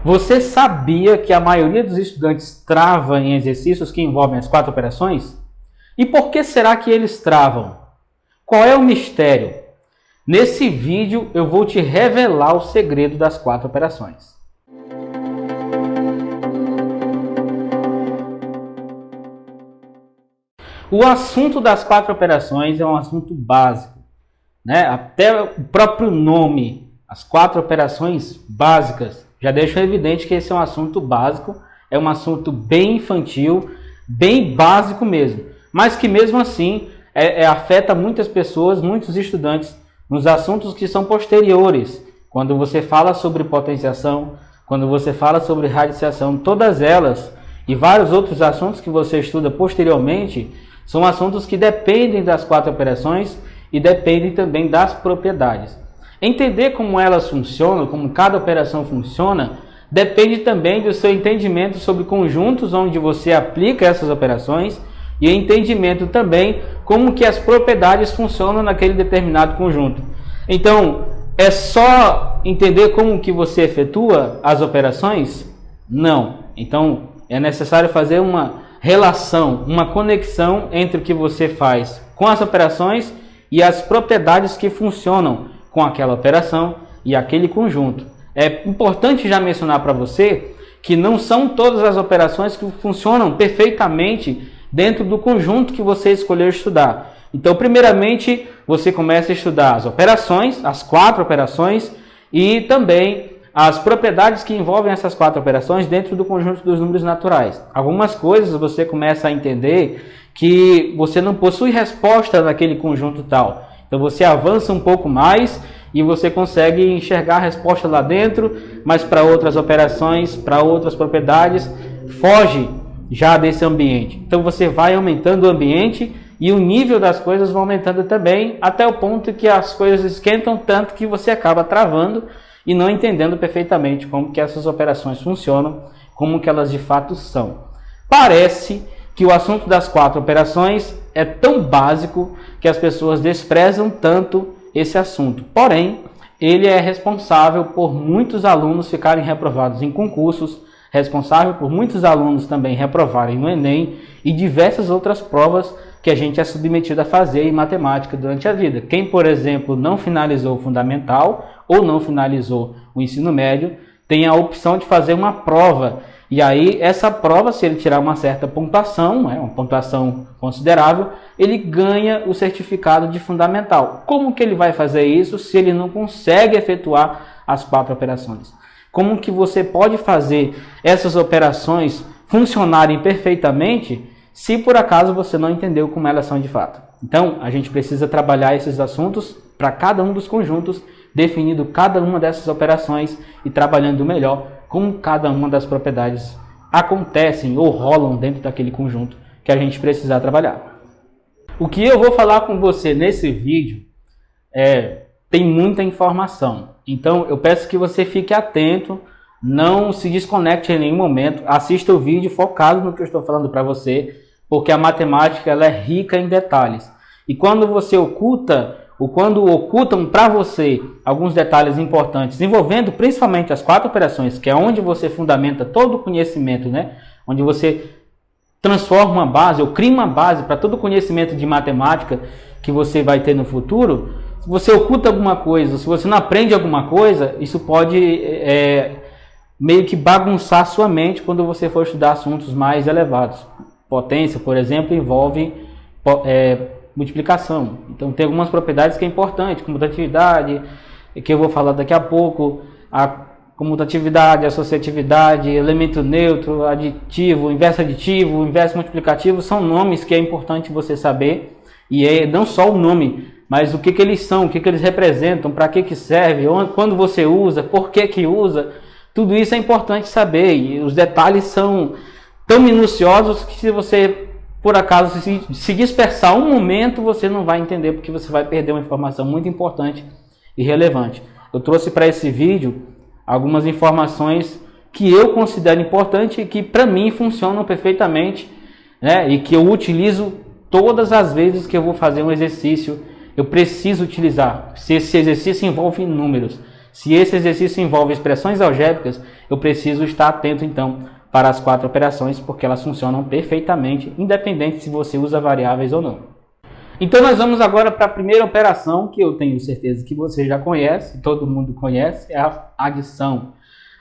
Você sabia que a maioria dos estudantes trava em exercícios que envolvem as 4 operações? E por que será que eles travam? Qual é o mistério? Nesse vídeo eu vou te revelar o segredo das 4 operações. O assunto das 4 operações é um assunto básico, né? Até o próprio nome, as 4 operações básicas, já deixa evidente que esse é um assunto básico, é um assunto bem infantil, bem básico mesmo, mas que mesmo assim afeta muitas pessoas, muitos estudantes, nos assuntos que são posteriores. Quando você fala sobre potenciação, quando você fala sobre radiciação, todas elas e vários outros assuntos que você estuda posteriormente, são assuntos que dependem das 4 operações e dependem também das propriedades. Entender como elas funcionam, como cada operação funciona, depende também do seu entendimento sobre conjuntos onde você aplica essas operações e entendimento também como que as propriedades funcionam naquele determinado conjunto. Então, é só entender como que você efetua as operações? Não. Então, é necessário fazer uma relação, uma conexão entre o que você faz com as operações e as propriedades que funcionam com aquela operação e aquele conjunto. É importante já mencionar para você que não são todas as operações que funcionam perfeitamente dentro do conjunto que você escolheu estudar. Então, primeiramente, você começa a estudar as operações, as 4 operações e também as propriedades que envolvem essas 4 operações dentro do conjunto dos números naturais. Algumas coisas você começa a entender que você não possui resposta naquele conjunto tal. Então você avança um pouco mais e você consegue enxergar a resposta lá dentro, mas para outras operações, para outras propriedades, foge já desse ambiente. Então você vai aumentando o ambiente e o nível das coisas vai aumentando também, até o ponto que as coisas esquentam tanto que você acaba travando e não entendendo perfeitamente como que essas operações funcionam, como que elas de fato são. Parece que o assunto das 4 operações é tão básico que as pessoas desprezam tanto esse assunto. Porém, ele é responsável por muitos alunos ficarem reprovados em concursos, responsável por muitos alunos também reprovarem no Enem e diversas outras provas que a gente é submetido a fazer em matemática durante a vida. Quem, por exemplo, não finalizou o fundamental ou não finalizou o ensino médio, tem a opção de fazer uma prova. E aí, essa prova, se ele tirar uma certa pontuação, uma pontuação considerável, ele ganha o certificado de fundamental. Como que ele vai fazer isso se ele não consegue efetuar as 4 operações? Como que você pode fazer essas operações funcionarem perfeitamente se por acaso você não entendeu como elas são de fato? Então, a gente precisa trabalhar esses assuntos para cada um dos conjuntos, definindo cada uma dessas operações e trabalhando melhor como cada uma das propriedades acontecem ou rolam dentro daquele conjunto que a gente precisa trabalhar. O que eu vou falar com você nesse vídeo tem muita informação. Então, eu peço que você fique atento, não se desconecte em nenhum momento, assista o vídeo focado no que eu estou falando para você, porque a matemática ela é rica em detalhes. E quando você quando ocultam para você alguns detalhes importantes, envolvendo principalmente as 4 operações, que é onde você fundamenta todo o conhecimento, né? Onde você transforma uma base, ou cria uma base para todo o conhecimento de matemática que você vai ter no futuro. Se você oculta alguma coisa, se você não aprende alguma coisa, isso pode meio que bagunçar sua mente quando você for estudar assuntos mais elevados. Potência, por exemplo, envolve multiplicação. Então tem algumas propriedades que é importante, comutatividade, que eu vou falar daqui a pouco, a comutatividade, associatividade, elemento neutro, aditivo, inverso multiplicativo, são nomes que é importante você saber, e não só o nome, mas o que eles são, o que eles representam, para que serve, quando você usa, por que usa, tudo isso é importante saber, e os detalhes são tão minuciosos que se você por acaso se dispersar um momento, você não vai entender, porque você vai perder uma informação muito importante e relevante. Eu trouxe para esse vídeo algumas informações que eu considero importantes e que para mim funcionam perfeitamente, né? E que eu utilizo todas as vezes que eu vou fazer um exercício, eu preciso utilizar. Se esse exercício envolve números, Se esse exercício envolve expressões algébricas, eu preciso estar atento, então, para as 4 operações, porque elas funcionam perfeitamente, independente se você usa variáveis ou não. Então, nós vamos agora para a primeira operação, que eu tenho certeza que você já conhece, todo mundo conhece, é a adição.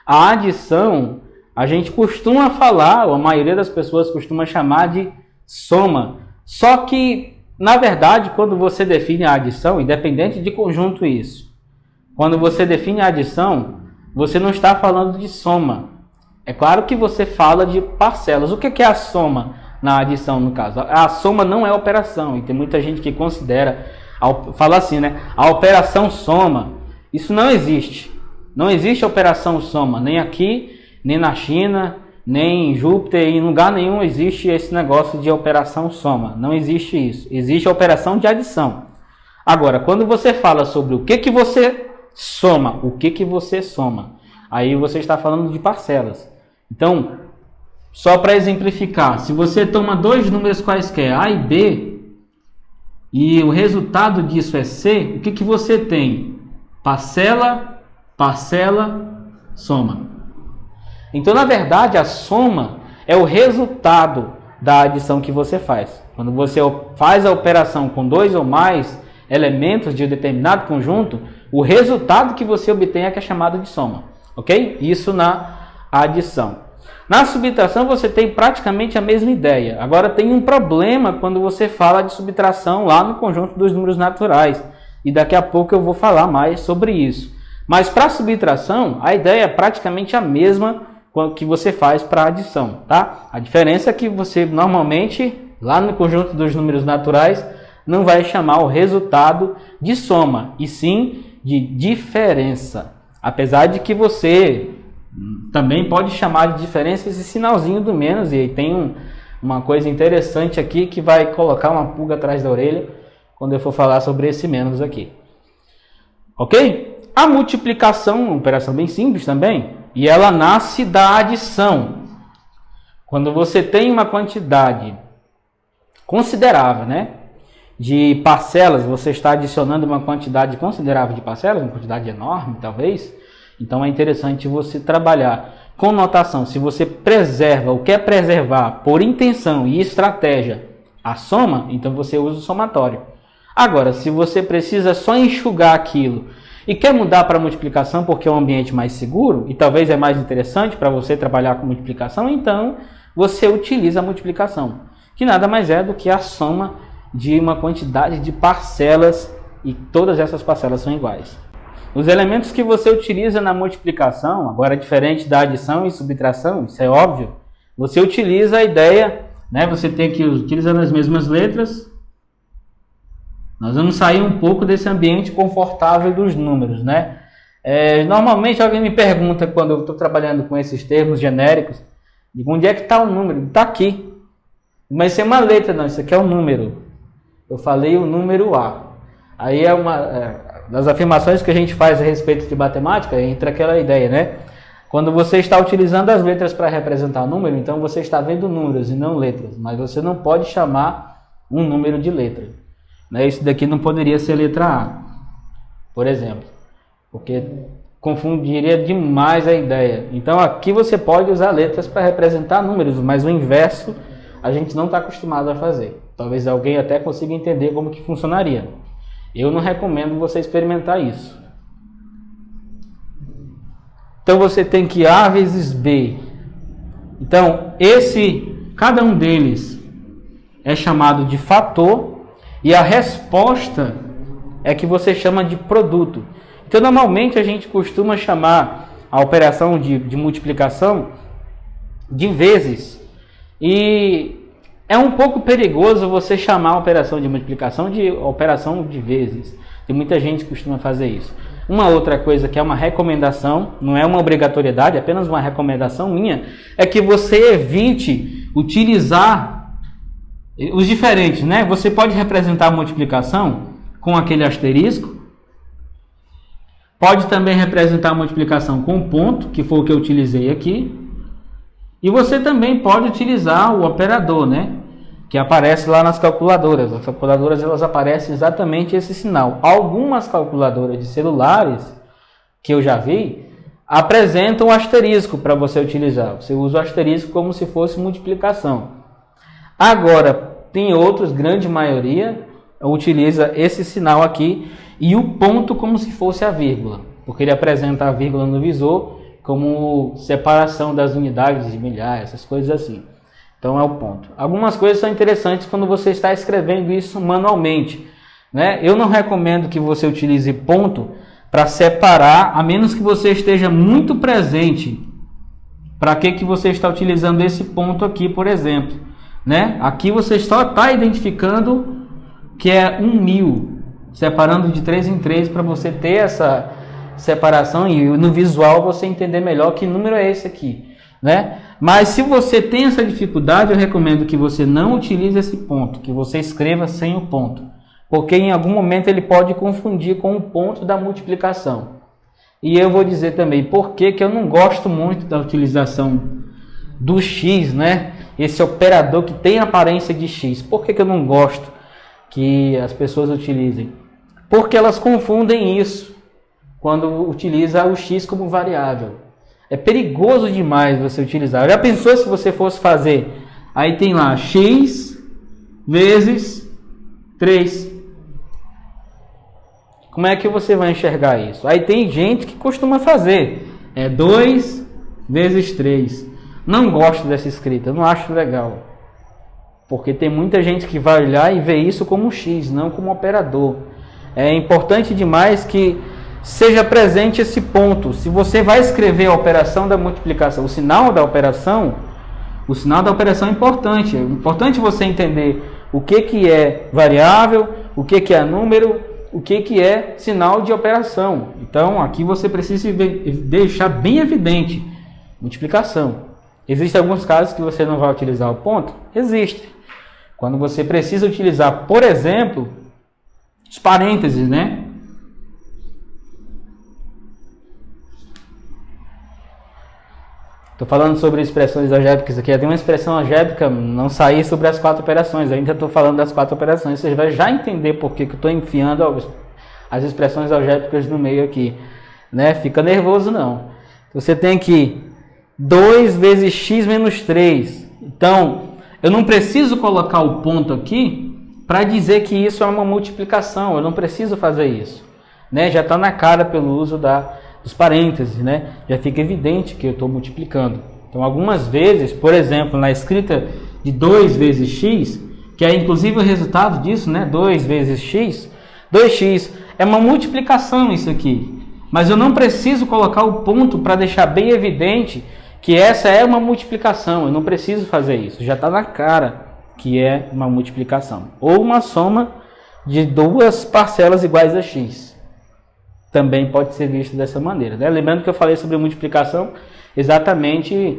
A adição, a gente costuma falar, ou a maioria das pessoas costuma chamar de soma. Só que, na verdade, quando você define a adição, independente de conjunto isso, quando você define a adição, você não está falando de soma. É claro que você fala de parcelas. O que é a soma na adição, no caso? A soma não é operação, e tem muita gente que considera, fala assim, né? A operação soma. Isso não existe. Não existe operação soma, nem aqui, nem na China, nem em Júpiter, em lugar nenhum existe esse negócio de operação soma. Não existe isso. Existe a operação de adição. Agora, quando você fala sobre o que você soma, aí você está falando de parcelas. Então, só para exemplificar, se você toma 2 números quaisquer, A e B, e o resultado disso é C, o que você tem? Parcela, parcela, soma. Então, na verdade, a soma é o resultado da adição que você faz. Quando você faz a operação com 2 ou mais elementos de um determinado conjunto, o resultado que você obtém é que é chamado de soma. Ok? Isso na adição. Na subtração você tem praticamente a mesma ideia. Agora tem um problema quando você fala de subtração lá no conjunto dos números naturais. E daqui a pouco eu vou falar mais sobre isso. Mas para subtração, a ideia é praticamente a mesma que você faz para adição, tá? A diferença é que você normalmente, lá no conjunto dos números naturais, não vai chamar o resultado de soma, e sim de diferença. Apesar de que você também pode chamar de diferença esse sinalzinho do menos, e aí tem uma coisa interessante aqui que vai colocar uma pulga atrás da orelha quando eu for falar sobre esse menos aqui. Ok? A multiplicação é uma operação bem simples também, e ela nasce da adição. Quando você tem uma quantidade considerável, né, de parcelas, você está adicionando uma quantidade considerável de parcelas, uma quantidade enorme, talvez. Então é interessante você trabalhar com notação. Se você preserva ou quer preservar por intenção e estratégia a soma, então você usa o somatório. Agora, se você precisa só enxugar aquilo e quer mudar para multiplicação porque é um ambiente mais seguro e talvez é mais interessante para você trabalhar com multiplicação, então você utiliza a multiplicação, que nada mais é do que a soma de uma quantidade de parcelas, e todas essas parcelas são iguais. Os elementos que você utiliza na multiplicação, agora diferente da adição e subtração, isso é óbvio, você utiliza a ideia, né? Você tem que utilizando as mesmas letras. Nós vamos sair um pouco desse ambiente confortável dos números, né? Normalmente alguém me pergunta quando eu estou trabalhando com esses termos genéricos, de onde é que está o número? Está aqui. Mas isso é uma letra, não, isso aqui é um número. Eu falei o número A. Aí é uma das afirmações que a gente faz a respeito de matemática, entra aquela ideia, né? Quando você está utilizando as letras para representar o número, então você está vendo números e não letras, mas você não pode chamar um número de letra. Isso daqui não poderia ser letra A, por exemplo, porque confundiria demais a ideia. Então aqui você pode usar letras para representar números, mas o inverso a gente não está acostumado a fazer. Talvez alguém até consiga entender como que funcionaria. Eu não recomendo você experimentar isso. Então você tem que A vezes B. Então cada um deles é chamado de fator, e a resposta é que você chama de produto. Então normalmente a gente costuma chamar a operação de multiplicação de vezes. E é um pouco perigoso você chamar a operação de multiplicação de operação de vezes. Tem muita gente que costuma fazer isso. Uma outra coisa que é uma recomendação, não é uma obrigatoriedade, é apenas uma recomendação minha, é que você evite utilizar os diferentes, né? Você pode representar a multiplicação com aquele asterisco, pode também representar a multiplicação com ponto, que foi o que eu utilizei aqui, e você também pode utilizar o operador, né? Que aparece lá nas calculadoras. As calculadoras, elas aparecem exatamente esse sinal. Algumas calculadoras de celulares que eu já vi, apresentam o asterisco para você utilizar. Você usa o asterisco como se fosse multiplicação. Agora, tem outros, grande maioria, utiliza esse sinal aqui e o ponto como se fosse a vírgula, porque ele apresenta a vírgula no visor como separação das unidades de milhar, essas coisas assim. Então é o ponto. Algumas coisas são interessantes quando você está escrevendo isso manualmente, né? Eu não recomendo que você utilize ponto para separar, a menos que você esteja muito presente. Para que você está utilizando esse ponto aqui, por exemplo, né? Aqui você só está identificando que é 1000, separando de 3 em 3 para você ter essa separação e no visual você entender melhor que número é esse aqui, né? Mas se você tem essa dificuldade, eu recomendo que você não utilize esse ponto, que você escreva sem o ponto, porque em algum momento ele pode confundir com o ponto da multiplicação. E eu vou dizer também por que eu não gosto muito da utilização do x, né? Esse operador que tem aparência de x. Por que eu não gosto que as pessoas utilizem? Porque elas confundem isso quando utiliza o x como variável. É perigoso demais você utilizar. Já pensou se você fosse fazer? Aí tem lá x vezes 3. Como é que você vai enxergar isso? Aí tem gente que costuma fazer. É 2 vezes 3. Não gosto dessa escrita, não acho legal. Porque tem muita gente que vai olhar e ver isso como um x, não como um operador. É importante demais que seja presente esse ponto. Se você vai escrever a operação da multiplicação, o sinal da operação é importante. É importante você entender o que é variável, o que é número, o que é sinal de operação. Então, aqui você precisa deixar bem evidente multiplicação. Existem alguns casos que você não vai utilizar o ponto? Existe. Quando você precisa utilizar, por exemplo, os parênteses, né? Estou falando sobre expressões algébricas aqui. Tem uma expressão algébrica, não saí sobre as 4 operações. Ainda estou falando das 4 operações. Você vai já entender por que eu estou enfiando as expressões algébricas no meio aqui, né? Fica nervoso não. Você tem aqui 2 vezes x menos 3. Então, eu não preciso colocar o ponto aqui para dizer que isso é uma multiplicação. Eu não preciso fazer isso, né? Já está na cara pelo uso dos parênteses, né? Já fica evidente que eu estou multiplicando. Então, algumas vezes, por exemplo, na escrita de 2 vezes x, que é inclusive o resultado disso, né? 2 vezes x, 2x é uma multiplicação isso aqui. Mas eu não preciso colocar o ponto para deixar bem evidente que essa é uma multiplicação. Eu não preciso fazer isso. Já está na cara que é uma multiplicação. Ou uma soma de 2 parcelas iguais a x. Também pode ser visto dessa maneira, né? Lembrando que eu falei sobre multiplicação exatamente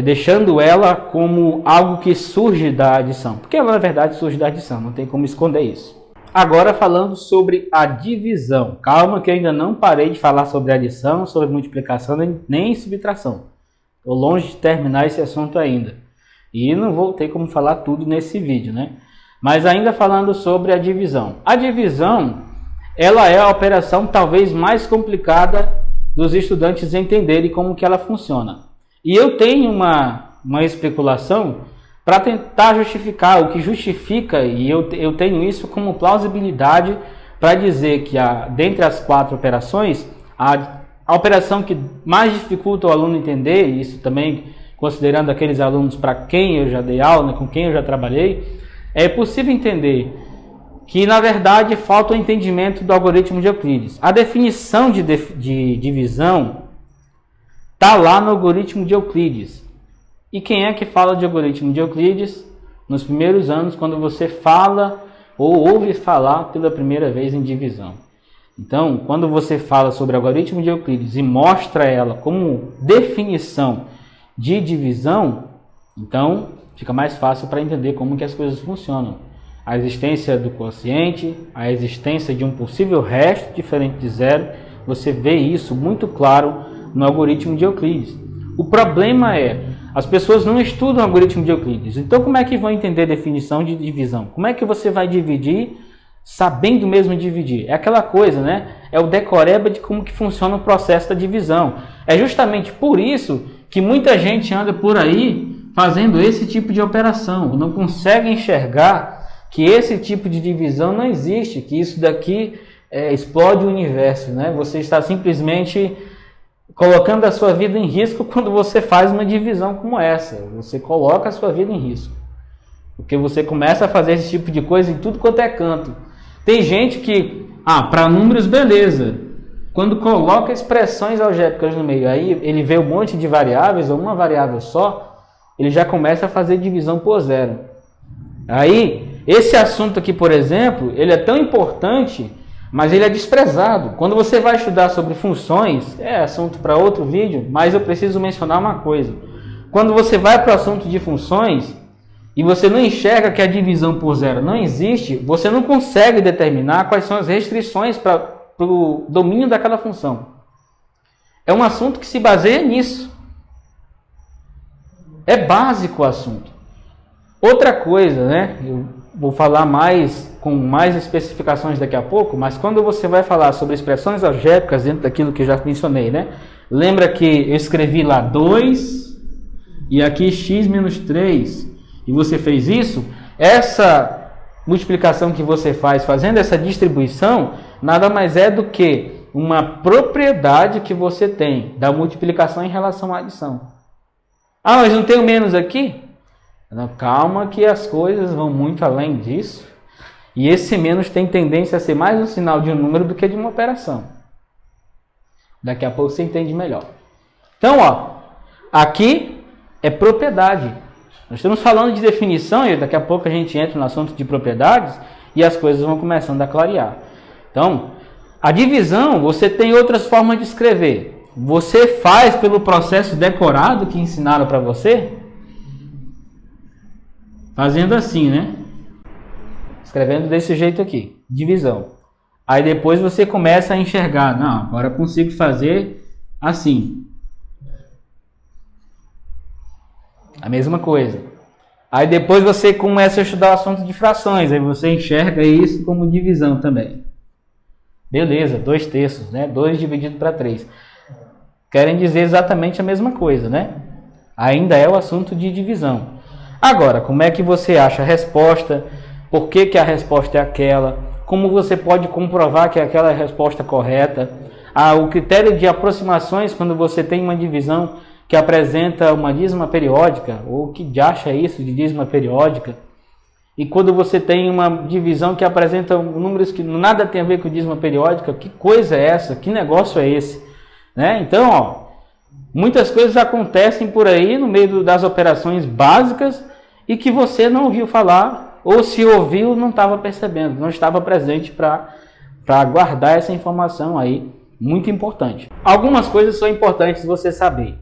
deixando ela como algo que surge da adição. Porque ela, na verdade, surge da adição. Não tem como esconder isso. Agora falando sobre a divisão. Calma que eu ainda não parei de falar sobre adição, sobre multiplicação, nem subtração. Estou longe de terminar esse assunto ainda. E não vou ter como falar tudo nesse vídeo, né? Mas ainda falando sobre a divisão. A divisão, ela é a operação talvez mais complicada dos estudantes entenderem como que ela funciona. E eu tenho uma especulação para tentar justificar, o que justifica, e eu tenho isso como plausibilidade para dizer que dentre as 4 operações, a operação que mais dificulta o aluno entender, isso também considerando aqueles alunos para quem eu já dei aula, com quem eu já trabalhei, é possível entender que, na verdade, falta o entendimento do algoritmo de Euclides. A definição de divisão está lá no algoritmo de Euclides. E quem é que fala de algoritmo de Euclides? Nos primeiros anos, quando você fala ou ouve falar pela primeira vez em divisão. Então, quando você fala sobre algoritmo de Euclides e mostra ela como definição de divisão, então fica mais fácil para entender como que as coisas funcionam. A existência do quociente, a existência de um possível resto diferente de zero, você vê isso muito claro no algoritmo de Euclides. O problema é, as pessoas não estudam o algoritmo de Euclides. Então, como é que vão entender a definição de divisão? Como é que você vai dividir sabendo mesmo dividir? É aquela coisa, né? é o decoreba de como que funciona o processo da divisão. É justamente por isso que muita gente anda por aí fazendo esse tipo de operação, não consegue enxergar que esse tipo de divisão não existe, que isso daqui explode o universo, né? Você está simplesmente colocando a sua vida em risco quando você faz uma divisão como essa. Você coloca a sua vida em risco, porque você começa a fazer esse tipo de coisa em tudo quanto é canto. Tem gente que, para números, beleza. Quando coloca expressões algébricas no meio, aí ele vê um monte de variáveis ou uma variável só, ele já começa a fazer divisão por zero. Aí, esse assunto aqui, por exemplo, ele é tão importante, mas ele é desprezado. Quando você vai estudar sobre funções, é assunto para outro vídeo, mas eu preciso mencionar uma coisa. Quando você vai para o assunto de funções, e você não enxerga que a divisão por zero não existe, você não consegue determinar quais são as restrições para o domínio daquela função. É um assunto que se baseia nisso. É básico o assunto. Outra coisa, né? Eu vou falar com mais especificações daqui a pouco, mas quando você vai falar sobre expressões algébricas dentro daquilo que eu já mencionei, né? Lembra que eu escrevi lá 2 e aqui x menos 3 e você fez isso? Essa multiplicação que você faz fazendo essa distribuição nada mais é do que uma propriedade que você tem da multiplicação em relação à adição. Mas não tenho menos aqui? Não, calma que as coisas vão muito além disso. E esse menos tem tendência a ser mais um sinal de um número do que de uma operação. Daqui a pouco você entende melhor. Então, aqui é propriedade. Nós estamos falando de definição e daqui a pouco a gente entra no assunto de propriedades e as coisas vão começando a clarear. Então, a divisão, você tem outras formas de escrever. Você faz pelo processo decorado que ensinaram para você, fazendo assim, né? Escrevendo desse jeito aqui, divisão. Aí depois você começa a enxergar, não, agora eu consigo fazer assim. A mesma coisa. Aí depois você começa a estudar o assunto de frações, aí você enxerga isso como divisão também. Beleza, 2/3, né? 2 dividido para 3. Querem dizer exatamente a mesma coisa, né? Ainda é o assunto de divisão. Agora, como é que você acha a resposta? Por que a resposta é aquela? Como você pode comprovar que aquela é a resposta correta? O critério de aproximações quando você tem uma divisão que apresenta uma dízima periódica, ou que acha isso de dízima periódica, e quando você tem uma divisão que apresenta números que nada tem a ver com dízima periódica, que coisa é essa? Que negócio é esse? Né? Então, muitas coisas acontecem por aí no meio das operações básicas e que você não ouviu falar, ou se ouviu, não estava percebendo, não estava presente para guardar essa informação aí, muito importante. Algumas coisas são importantes você saber,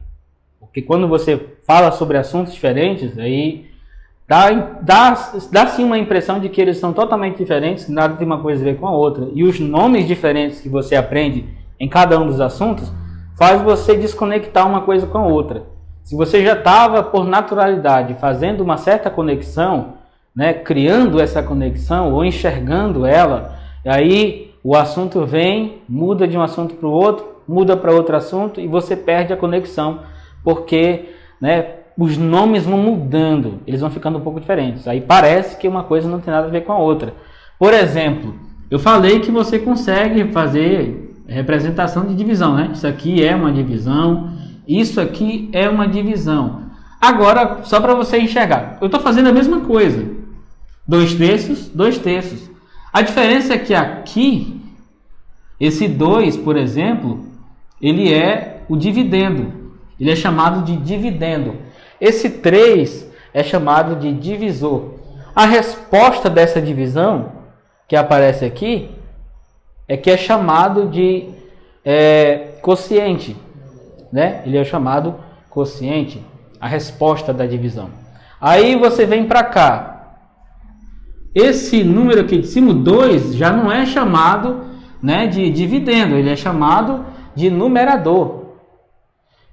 porque quando você fala sobre assuntos diferentes, aí dá sim uma impressão de que eles são totalmente diferentes, que nada tem uma coisa a ver com a outra, e os nomes diferentes que você aprende em cada um dos assuntos faz você desconectar uma coisa com a outra. Se você já estava, por naturalidade, fazendo uma certa conexão, né, criando essa conexão ou enxergando ela, aí o assunto vem, muda de um assunto para o outro, muda para outro assunto e você perde a conexão, porque, né, os nomes vão mudando, eles vão ficando um pouco diferentes. Aí parece que uma coisa não tem nada a ver com a outra. Por exemplo, eu falei que você consegue fazer representação de divisão, né? Isso aqui é uma divisão, isso aqui é uma divisão. Agora, só para você enxergar, eu estou fazendo a mesma coisa. 2/3, 2/3. A diferença é que aqui, esse 2, por exemplo, ele é o dividendo. Ele é chamado de dividendo. Esse 3 é chamado de divisor. A resposta dessa divisão, que aparece aqui, é que é chamado de quociente, né? Ele é chamado quociente, a resposta da divisão. Aí você vem para cá. Esse número aqui de cima, 2, já não é chamado, né, de dividendo, ele é chamado de numerador.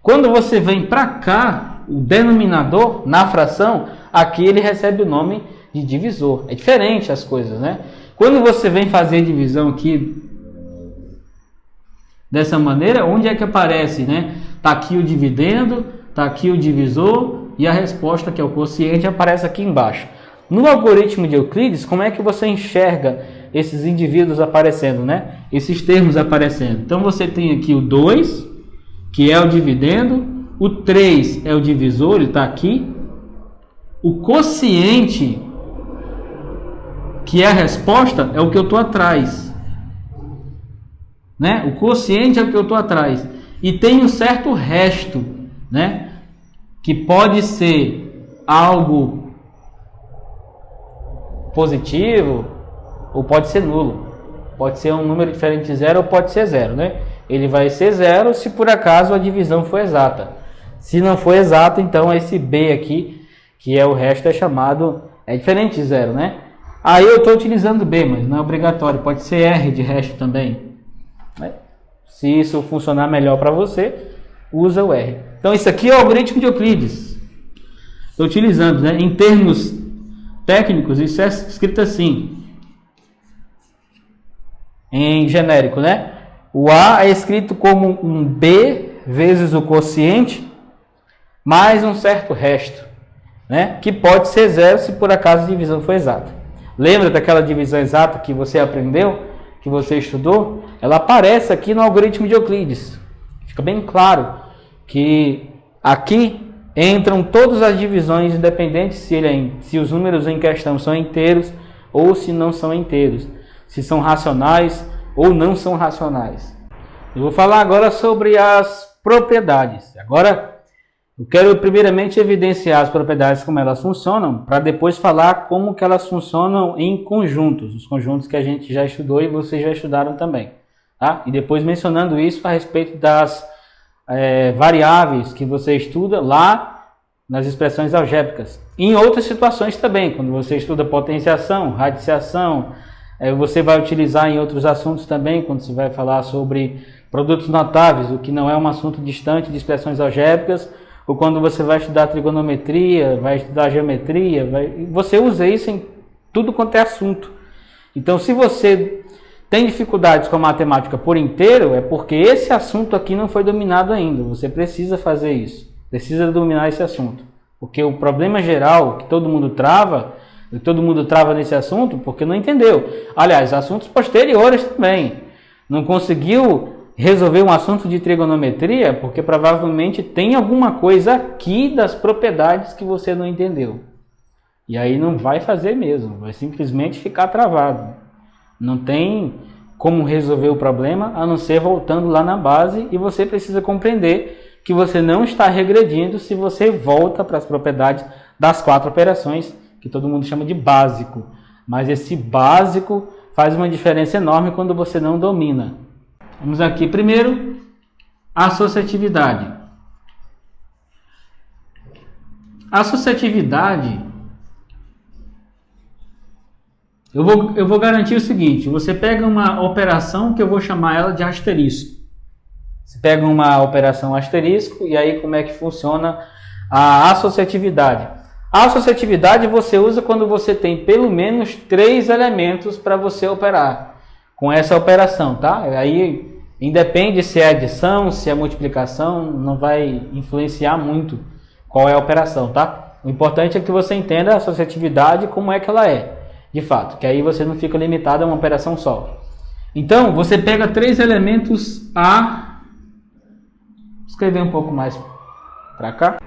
Quando você vem para cá, o denominador, na fração, aqui ele recebe o nome de divisor. É diferente as coisas, né? Quando você vem fazer divisão aqui dessa maneira, onde é que aparece, né? Tá aqui o dividendo, tá aqui o divisor e a resposta, que é o quociente, aparece aqui embaixo. No algoritmo de Euclides, como é que você enxerga esses indivíduos aparecendo, né? Esses termos aparecendo. Então você tem aqui o 2, que é o dividendo, o 3 é o divisor, ele está aqui. O quociente, que é a resposta, é o que eu estou atrás, né? O quociente é o que eu estou atrás. E tem um certo resto, né? Que pode ser algo positivo ou pode ser nulo. Pode ser um número diferente de zero ou pode ser zero, né? Ele vai ser zero se por acaso a divisão for exata. Se não for exata, então esse B aqui, que é o resto, é chamado, é diferente de zero, né? Aí eu estou utilizando B, mas não é obrigatório. Pode ser R de resto também, né? Se isso funcionar melhor para você, usa o R. Então isso aqui é o algoritmo de Euclides. Estou utilizando, né? Em termos técnicos, isso é escrito assim, em genérico, né? O A é escrito como um B vezes o quociente mais um certo resto, né? Que pode ser zero se por acaso a divisão for exata. Lembra daquela divisão exata que você aprendeu, que você estudou? Ela aparece aqui no algoritmo de Euclides. Fica bem claro que aqui entram todas as divisões, independente se os números em questão são inteiros ou se não são inteiros, se são racionais ou não são racionais. Eu vou falar agora sobre as propriedades. Agora eu quero primeiramente evidenciar as propriedades, como elas funcionam, para depois falar como que elas funcionam em conjuntos, os conjuntos que a gente já estudou e vocês já estudaram também, tá? E depois mencionando isso a respeito das variáveis que você estuda lá nas expressões algébricas. Em outras situações também, quando você estuda potenciação, radiciação, você vai utilizar em outros assuntos também, quando você vai falar sobre produtos notáveis, o que não é um assunto distante de expressões algébricas, ou quando você vai estudar trigonometria, vai estudar geometria, você usa isso em tudo quanto é assunto. Então, se você tem dificuldades com a matemática por inteiro, é porque esse assunto aqui não foi dominado ainda. Você precisa fazer isso, precisa dominar esse assunto. Porque o problema geral que todo mundo trava nesse assunto porque não entendeu. Aliás, assuntos posteriores também. Não conseguiu resolver um assunto de trigonometria porque provavelmente tem alguma coisa aqui das propriedades que você não entendeu. E aí não vai fazer mesmo, vai simplesmente ficar travado. Não tem como resolver o problema a não ser voltando lá na base, e você precisa compreender que você não está regredindo se você volta para as propriedades das 4 operações, que todo mundo chama de básico. Mas esse básico faz uma diferença enorme quando você não domina. Vamos aqui primeiro, associatividade. Associatividade, eu vou garantir o seguinte: você pega uma operação que eu vou chamar ela de asterisco. Você pega uma operação asterisco e aí como é que funciona a associatividade? A associatividade você usa quando você tem pelo menos 3 elementos para você operar com essa operação, tá? Aí independe se é adição, se é multiplicação, não vai influenciar muito qual é a operação, tá? O importante é que você entenda a associatividade, como é que ela é, de fato, que aí você não fica limitado a uma operação só. Então, você pega 3 elementos A, vou escrever um pouco mais para cá.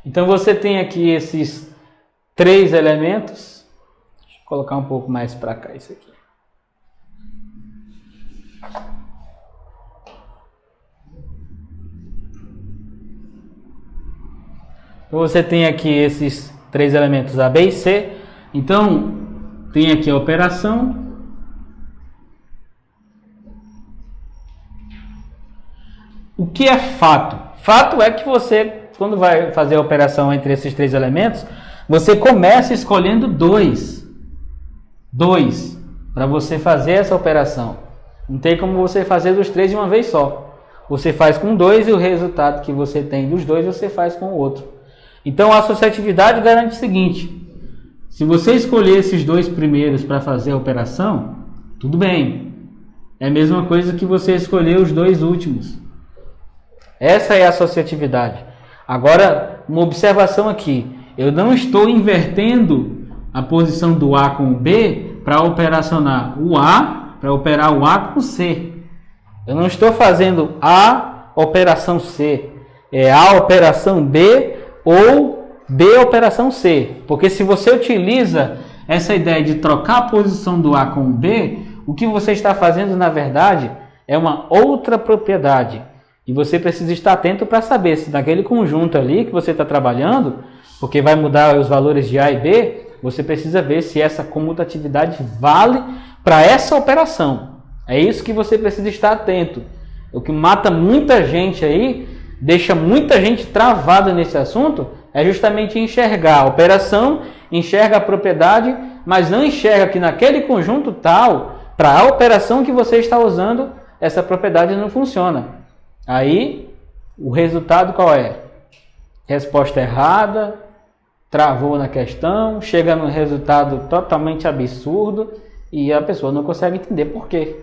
Então você tem aqui esses 3 elementos. Deixa eu colocar um pouco mais para cá isso aqui. Então você tem aqui esses 3 elementos A, B e C. Então tem aqui a operação. O que é fato? Fato é que você, quando vai fazer a operação entre esses 3 elementos, você começa escolhendo 2 para você fazer essa operação. Não tem como você fazer dos 3 de uma vez só. Você faz com 2 e o resultado que você tem dos 2 você faz com o outro. Então a associatividade garante o seguinte: se você escolher esses dois primeiros para fazer a operação, tudo bem. É a mesma coisa que você escolher os dois últimos. Essa é a associatividade. Agora, uma observação aqui. Eu não estou invertendo a posição do A com o B para operacionar o A, para operar o A com o C. Eu não estou fazendo A operação C. É A operação B ou B operação C. Porque se você utiliza essa ideia de trocar a posição do A com o B, o que você está fazendo, na verdade, é uma outra propriedade. E você precisa estar atento para saber se naquele conjunto ali que você está trabalhando, porque vai mudar os valores de A e B, você precisa ver se essa comutatividade vale para essa operação. É isso que você precisa estar atento. O que mata muita gente aí, deixa muita gente travada nesse assunto, é justamente enxergar a operação, enxerga a propriedade, mas não enxerga que naquele conjunto tal, para a operação que você está usando, essa propriedade não funciona. Aí, o resultado qual é? Resposta errada, travou na questão, chega num resultado totalmente absurdo e a pessoa não consegue entender por quê.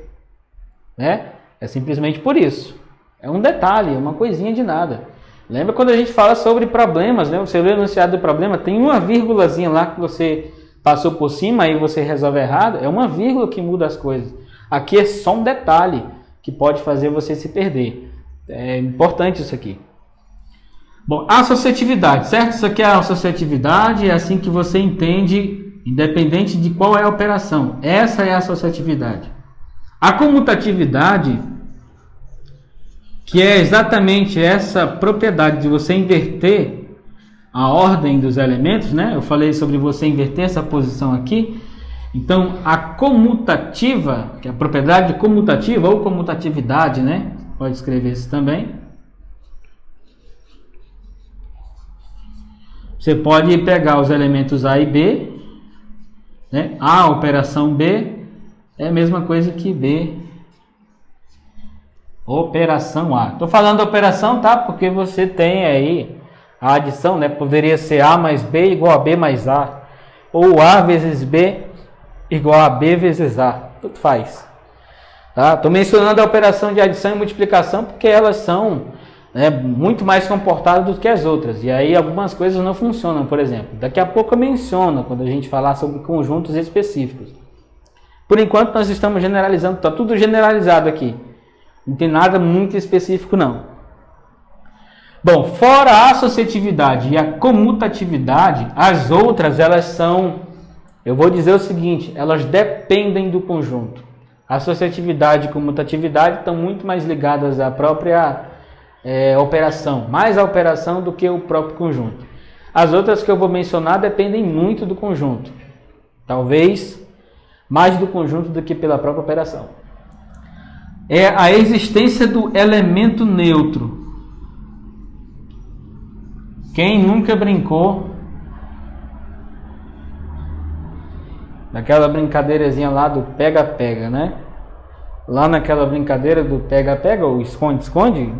Né? É simplesmente por isso. É um detalhe, uma coisinha de nada. Lembra quando a gente fala sobre problemas, né? Você lê o enunciado do problema, tem uma vírgulazinha lá que você passou por cima e você resolve errado, é uma vírgula que muda as coisas. Aqui é só um detalhe que pode fazer você se perder. É importante isso aqui. Bom, associatividade, certo? Isso aqui é a associatividade, é assim que você entende, independente de qual é a operação. Essa é a associatividade. A comutatividade, que é exatamente essa propriedade de você inverter a ordem dos elementos, né? Eu falei sobre você inverter essa posição aqui. Então, a comutativa, que é a propriedade comutativa ou comutatividade, né? Pode escrever isso também. Você pode pegar os elementos A e B, né? A operação B é a mesma coisa que B operação A. Estou falando da operação, tá? Porque você tem aí a adição, né? Poderia ser A mais B igual a B mais A. Ou A vezes B igual a B vezes A. Tudo faz. Tá? Estou mencionando a operação de adição e multiplicação porque elas são, né, muito mais comportadas do que as outras. E aí algumas coisas não funcionam, por exemplo. Daqui a pouco eu menciono quando a gente falar sobre conjuntos específicos. Por enquanto nós estamos generalizando, está tudo generalizado aqui. Não tem nada muito específico não. Bom, fora a associatividade e a comutatividade, as outras elas são, eu vou dizer o seguinte, elas dependem do conjunto. A associatividade e comutatividade estão muito mais ligadas à própria operação, mais à operação do que o próprio conjunto. As outras que eu vou mencionar dependem muito do conjunto. Talvez mais do conjunto do que pela própria operação. É a existência do elemento neutro. Quem nunca brincou daquela brincadeirazinha lá do pega-pega, né? Lá naquela brincadeira do pega-pega ou esconde-esconde,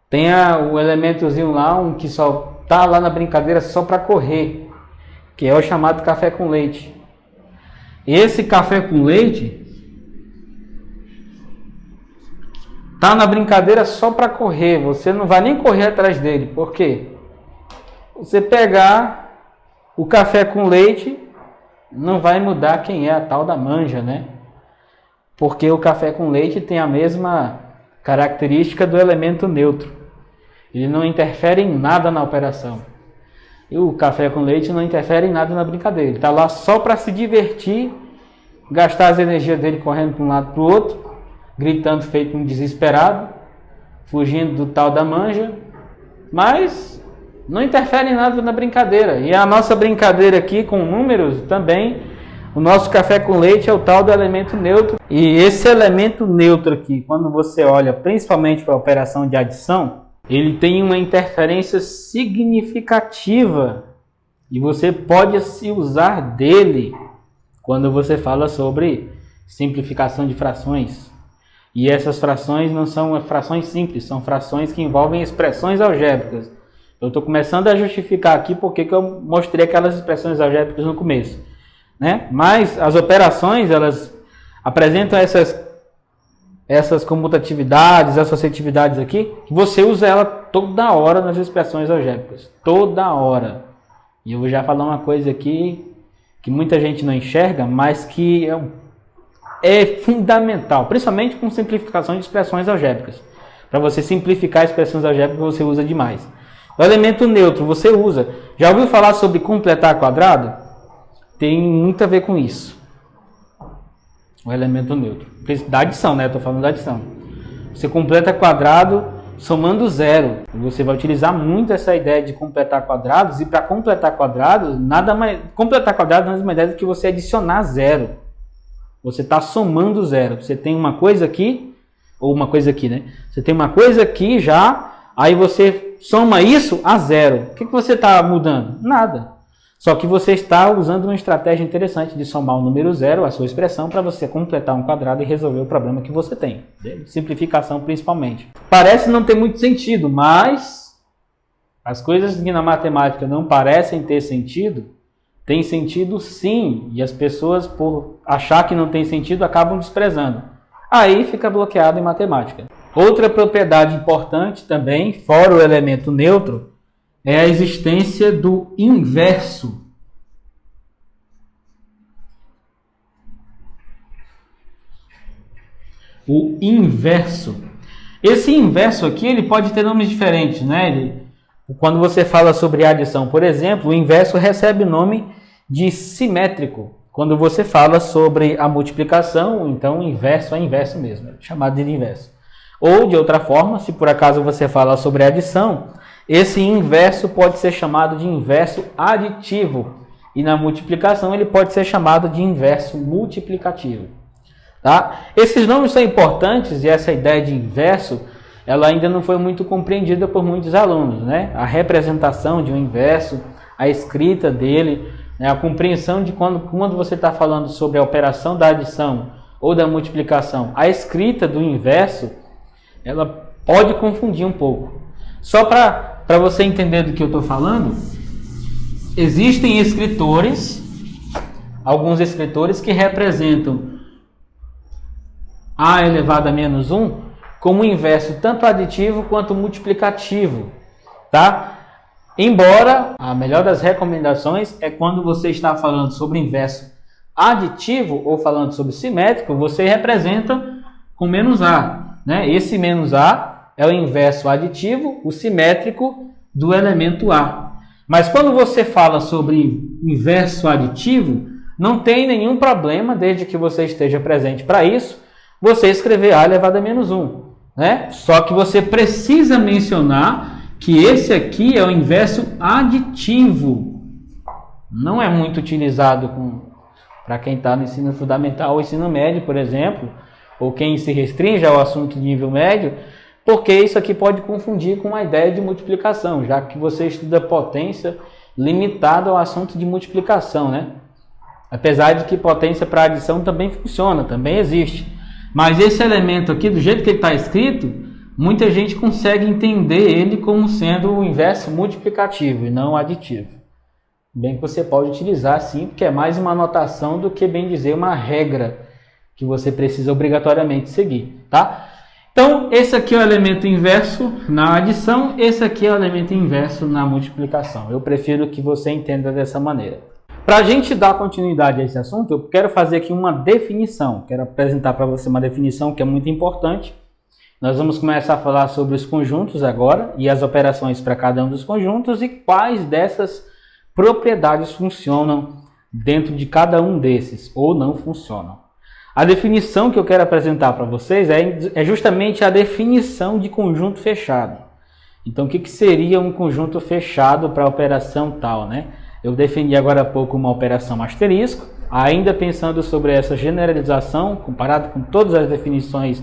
tem o elementozinho lá, um que só tá lá na brincadeira só para correr, que é o chamado café com leite. Esse café com leite tá na brincadeira só para correr, você não vai nem correr atrás dele. Por quê? Você pegar o café com leite, não vai mudar quem é a tal da manja, né? Porque o café com leite tem a mesma característica do elemento neutro. Ele não interfere em nada na operação. E o café com leite não interfere em nada na brincadeira. Ele está lá só para se divertir, gastar as energias dele correndo para um lado para o outro, gritando feito um desesperado, fugindo do tal da manja, mas não interfere em nada na brincadeira. E a nossa brincadeira aqui com números também, o nosso café com leite é o tal do elemento neutro. E esse elemento neutro aqui, quando você olha principalmente para a operação de adição, ele tem uma interferência significativa e você pode se usar dele quando você fala sobre simplificação de frações. E essas frações não são frações simples, são frações que envolvem expressões algébricas. Eu estou começando a justificar aqui porque que eu mostrei aquelas expressões algébricas no começo, né? Mas as operações, elas apresentam essas comutatividades, associatividades aqui, que você usa ela toda hora nas expressões algébricas. Toda hora. E eu vou já falar uma coisa aqui que muita gente não enxerga, mas que é fundamental, principalmente com simplificação de expressões algébricas. Para você simplificar expressões algébricas, você usa demais. O elemento neutro você usa. Já ouviu falar sobre completar quadrado? Tem muito a ver com isso. O elemento neutro. Da adição, né? Estou falando da adição. Você completa quadrado somando zero. Você vai utilizar muito essa ideia de completar quadrados. E para completar quadrados, completar quadrados nada mais é do que você adicionar zero. Você está somando zero. Você tem uma coisa aqui, ou uma coisa aqui, né? Você tem uma coisa aqui já, aí você soma isso a zero. O que você está mudando? Nada. Só que você está usando uma estratégia interessante de somar o número zero, a sua expressão, para você completar um quadrado e resolver o problema que você tem. Simplificação principalmente. Parece não ter muito sentido, mas as coisas que na matemática não parecem ter sentido, tem sentido sim. E as pessoas, por achar que não tem sentido, acabam desprezando. Aí fica bloqueado em matemática. Outra propriedade importante também, fora o elemento neutro, é a existência do inverso. O inverso. Esse inverso aqui, ele pode ter nomes diferentes, né? Quando você fala sobre adição, por exemplo, o inverso recebe o nome de simétrico. Quando você fala sobre a multiplicação, então o inverso é inverso mesmo, é chamado de inverso. Ou, de outra forma, se por acaso você fala sobre adição, esse inverso pode ser chamado de inverso aditivo. E na multiplicação ele pode ser chamado de inverso multiplicativo. Tá? Esses nomes são importantes e essa ideia de inverso ela ainda não foi muito compreendida por muitos alunos, né? A representação de um inverso, a escrita dele, né? A compreensão de quando você está falando sobre a operação da adição ou da multiplicação, a escrita do inverso, ela pode confundir um pouco. Só para você entender do que eu estou falando, existem escritores, alguns escritores que representam a elevado a menos 1 como inverso tanto aditivo quanto multiplicativo, tá? Embora a melhor das recomendações é quando você está falando sobre inverso aditivo ou falando sobre simétrico, você representa com menos a, né? Esse menos a é o inverso aditivo, o simétrico do elemento a. Mas quando você fala sobre inverso aditivo, não tem nenhum problema, desde que você esteja presente para isso, você escrever a elevado a menos 1. Né? Só que você precisa mencionar que esse aqui é o inverso aditivo. Não é muito utilizado para quem está no ensino fundamental ou ensino médio, por exemplo, ou quem se restringe ao assunto de nível médio, porque isso aqui pode confundir com a ideia de multiplicação, já que você estuda potência limitado ao assunto de multiplicação, né? Apesar de que potência para adição também funciona, também existe. Mas esse elemento aqui, do jeito que ele está escrito, muita gente consegue entender ele como sendo o inverso multiplicativo e não aditivo. Bem que você pode utilizar sim, porque é mais uma anotação do que, bem dizer, uma regra que você precisa obrigatoriamente seguir, tá? Então, esse aqui é o elemento inverso na adição, esse aqui é o elemento inverso na multiplicação. Eu prefiro que você entenda dessa maneira. Para a gente dar continuidade a esse assunto, eu quero fazer aqui uma definição. Quero apresentar para você uma definição que é muito importante. Nós vamos começar a falar sobre os conjuntos agora e as operações para cada um dos conjuntos e quais dessas propriedades funcionam dentro de cada um desses ou não funcionam. A definição que eu quero apresentar para vocês é justamente a definição de conjunto fechado. Então, o que seria um conjunto fechado para a operação tal, né? Eu defini agora há pouco uma operação asterisco, ainda pensando sobre essa generalização, comparado com todas as definições,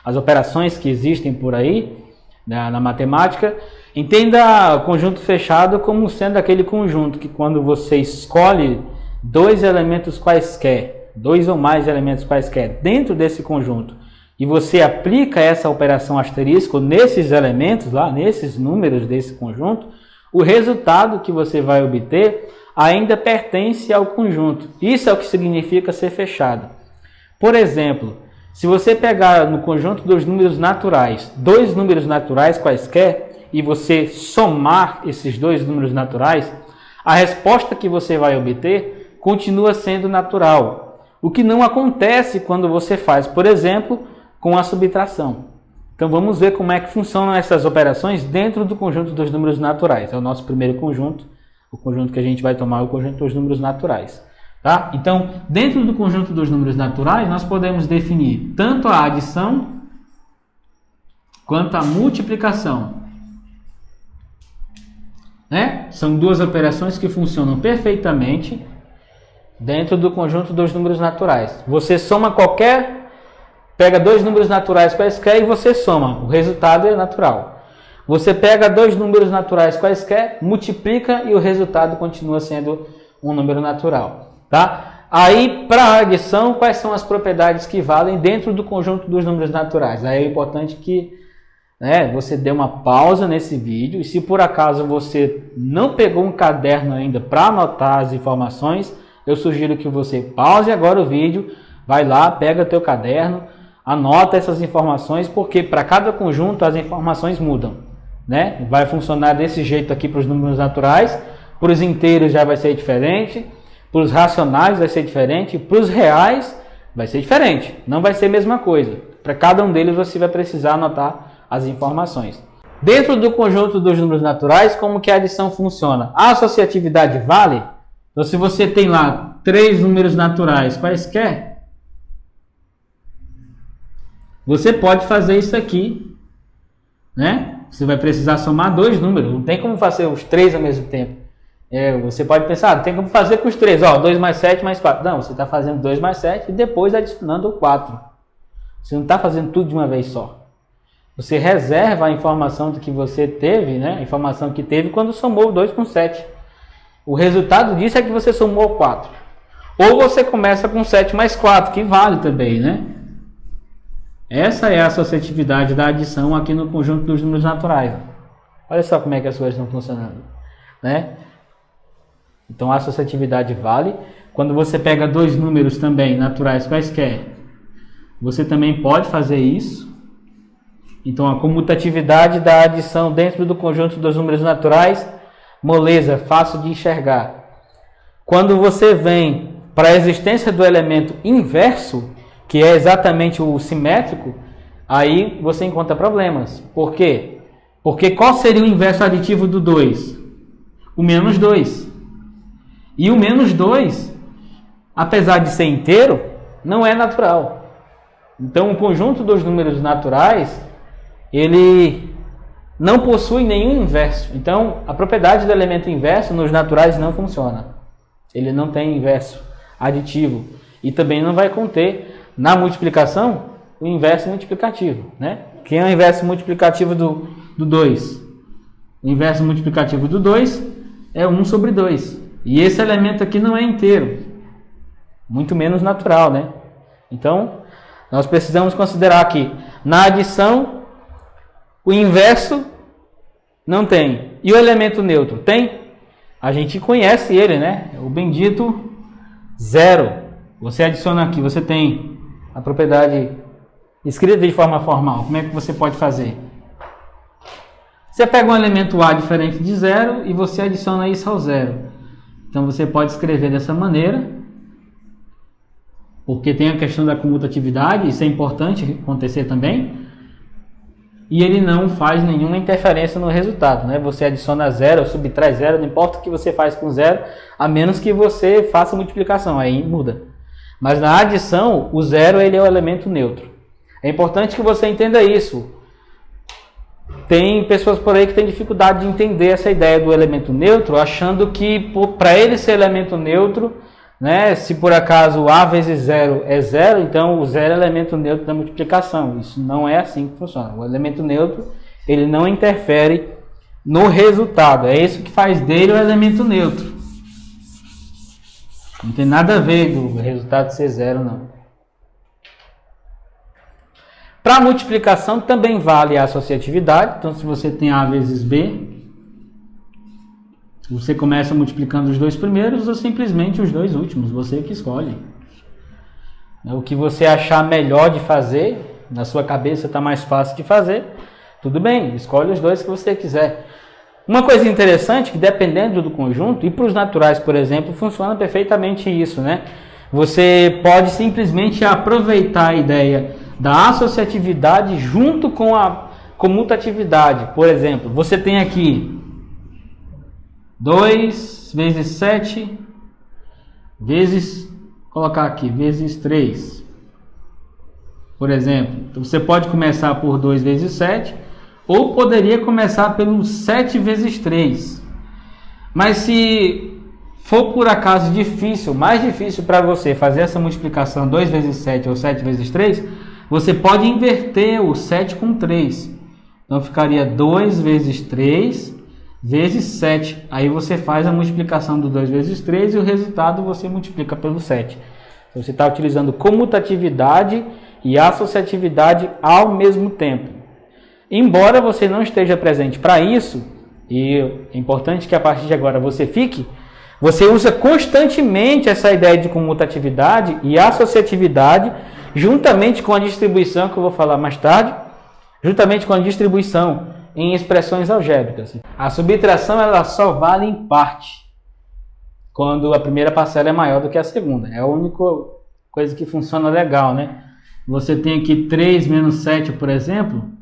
as operações que existem por aí, na matemática. Entenda o conjunto fechado como sendo aquele conjunto que quando você escolhe dois elementos quaisquer, dois ou mais elementos quaisquer dentro desse conjunto, e você aplica essa operação asterisco nesses elementos, lá nesses números desse conjunto, o resultado que você vai obter ainda pertence ao conjunto. Isso é o que significa ser fechado. Por exemplo, se você pegar no conjunto dos números naturais, dois números naturais quaisquer, e você somar esses dois números naturais, a resposta que você vai obter continua sendo natural. O que não acontece quando você faz, por exemplo, com a subtração. Então vamos ver como é que funcionam essas operações dentro do conjunto dos números naturais. É o nosso primeiro conjunto. O conjunto que a gente vai tomar é o conjunto dos números naturais. Tá? Então, dentro do conjunto dos números naturais, nós podemos definir tanto a adição quanto a multiplicação. Né? São duas operações que funcionam perfeitamente dentro do conjunto dos números naturais. Você soma pega dois números naturais quaisquer e você soma. O resultado é natural. Você pega dois números naturais quaisquer, multiplica e o resultado continua sendo um número natural. Tá? Aí, para a adição, quais são as propriedades que valem dentro do conjunto dos números naturais? Aí é importante que você dê uma pausa nesse vídeo e se por acaso você não pegou um caderno ainda para anotar as informações, eu sugiro que você pause agora o vídeo, vai lá, pega teu caderno, anota essas informações, porque para cada conjunto as informações mudam. Né? Vai funcionar desse jeito aqui para os números naturais, para os inteiros já vai ser diferente, para os racionais vai ser diferente, para os reais vai ser diferente, não vai ser a mesma coisa. Para cada um deles você vai precisar anotar as informações. Dentro do conjunto dos números naturais, como que a adição funciona? A associatividade vale? Então se você tem lá três números naturais quaisquer, você pode fazer isso aqui, né? Você vai precisar somar dois números, não tem como fazer os três ao mesmo tempo. Você pode pensar, não tem como fazer com os três, 2 mais 7 mais 4. Não, você está fazendo 2 mais 7 e depois adicionando o 4. Você não está fazendo tudo de uma vez só. Você reserva a informação do que você teve, né? A informação que teve quando somou 2 com 7. O resultado disso é que você somou 4. Ou você começa com 7 mais 4, que vale também, né? Essa é a associatividade da adição aqui no conjunto dos números naturais. Olha só como é que as coisas estão funcionando. Né? Então a associatividade vale. Quando você pega dois números também naturais quaisquer, você também pode fazer isso. Então a comutatividade da adição dentro do conjunto dos números naturais, moleza, fácil de enxergar. Quando você vem para a existência do elemento inverso, que é exatamente o simétrico, aí você encontra problemas. Por quê? Porque qual seria o inverso aditivo do 2? O menos 2. E o menos 2, apesar de ser inteiro, não é natural. Então o conjunto dos números naturais, ele não possui nenhum inverso. Então a propriedade do elemento inverso nos naturais não funciona. Ele não tem inverso aditivo. E também não vai conter na multiplicação o inverso multiplicativo. Né? Quem é o inverso multiplicativo do 2? O inverso multiplicativo do 2 é 1 sobre 2. E esse elemento aqui não é inteiro. Muito menos natural. Né? Então, nós precisamos considerar que na adição, o inverso não tem. E o elemento neutro tem? A gente conhece ele, né? O bendito zero. Você adiciona aqui, você tem a propriedade escrita de forma formal. Como é que você pode fazer? Você pega um elemento A diferente de zero e você adiciona isso ao zero. Então você pode escrever dessa maneira, porque tem a questão da comutatividade, isso é importante acontecer também. E ele não faz nenhuma interferência no resultado, né? Você adiciona zero ou subtrai zero, não importa o que você faz com zero, a menos que você faça multiplicação, aí muda. Mas na adição, o zero ele é o elemento neutro. É importante que você entenda isso. Tem pessoas por aí que têm dificuldade de entender essa ideia do elemento neutro, achando que para ele ser elemento neutro, né, se por acaso A vezes zero é zero, então o zero é elemento neutro da multiplicação. Isso não é assim que funciona. O elemento neutro ele não interfere no resultado. É isso que faz dele o elemento neutro. Não tem nada a ver do resultado ser zero, não. Para a multiplicação também vale a associatividade. Então, se você tem A vezes B, Você começa multiplicando os dois primeiros ou simplesmente os dois últimos, você que escolhe. O que você achar melhor de fazer, na sua cabeça está mais fácil de fazer, tudo bem, escolhe os dois que você quiser. Uma coisa interessante, que dependendo do conjunto, e para os naturais, por exemplo, funciona perfeitamente isso, né? Você pode simplesmente aproveitar a ideia da associatividade junto com a comutatividade. Por exemplo, você tem aqui 2 vezes 7 vezes, colocar aqui, vezes 3. Por exemplo, então você pode começar por 2 vezes 7, ou poderia começar pelo 7 vezes 3. Mas se for por acaso difícil, mais difícil para você fazer essa multiplicação 2 vezes 7 ou 7 vezes 3, você pode inverter o 7 com 3. Então ficaria 2 vezes 3 vezes 7. Aí você faz a multiplicação do 2 vezes 3 e o resultado você multiplica pelo 7. Então você está utilizando comutatividade e associatividade ao mesmo tempo. Embora você não esteja presente para isso, e é importante que a partir de agora você fique, você usa constantemente essa ideia de comutatividade e associatividade, juntamente com a distribuição, que eu vou falar mais tarde, juntamente com a distribuição em expressões algébricas. A subtração ela só vale em parte, quando a primeira parcela é maior do que a segunda. É a única coisa que funciona legal, né? Você tem aqui 3 menos 7, por exemplo.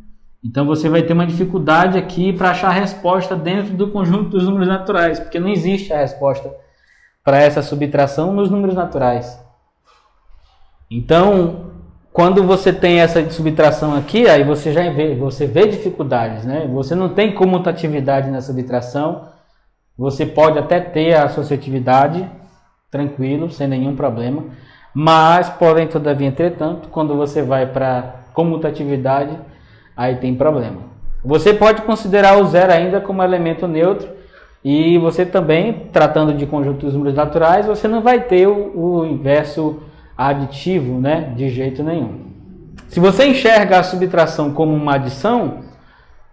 Então você vai ter uma dificuldade aqui para achar a resposta dentro do conjunto dos números naturais, porque não existe a resposta para essa subtração nos números naturais. Então, quando você tem essa subtração aqui, aí você já vê dificuldades, né? Você não tem comutatividade na subtração, você pode até ter a associatividade, tranquilo, sem nenhum problema, mas, porém, todavia, entretanto, quando você vai para comutatividade, aí tem problema. Você pode considerar o zero ainda como elemento neutro e você também, tratando de conjunto dos números naturais, você não vai ter o inverso aditivo, né? De jeito nenhum. Se você enxerga a subtração como uma adição,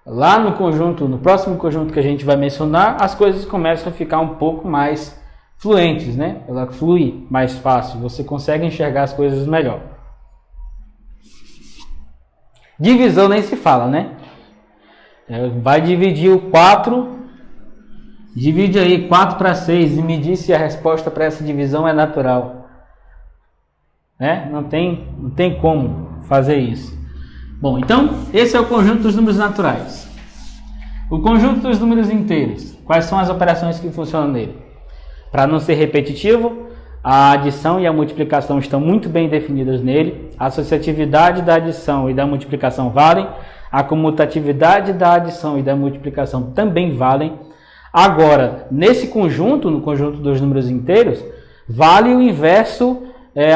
lá no conjunto, no próximo conjunto que a gente vai mencionar, as coisas começam a ficar um pouco mais fluentes, né? Ela flui mais fácil, você consegue enxergar as coisas melhor. Divisão nem se fala, né? Vai dividir o 4, divide aí 4 para 6 e me diz se a resposta para essa divisão é natural. Né? Não tem como fazer isso. Bom, então, esse é o conjunto dos números naturais. O conjunto dos números inteiros. Quais são as operações que funcionam nele? Para não ser repetitivo, a adição e a multiplicação estão muito bem definidas nele. A associatividade da adição e da multiplicação valem. A comutatividade da adição e da multiplicação também valem. Agora, nesse conjunto, no conjunto dos números inteiros, vale o inverso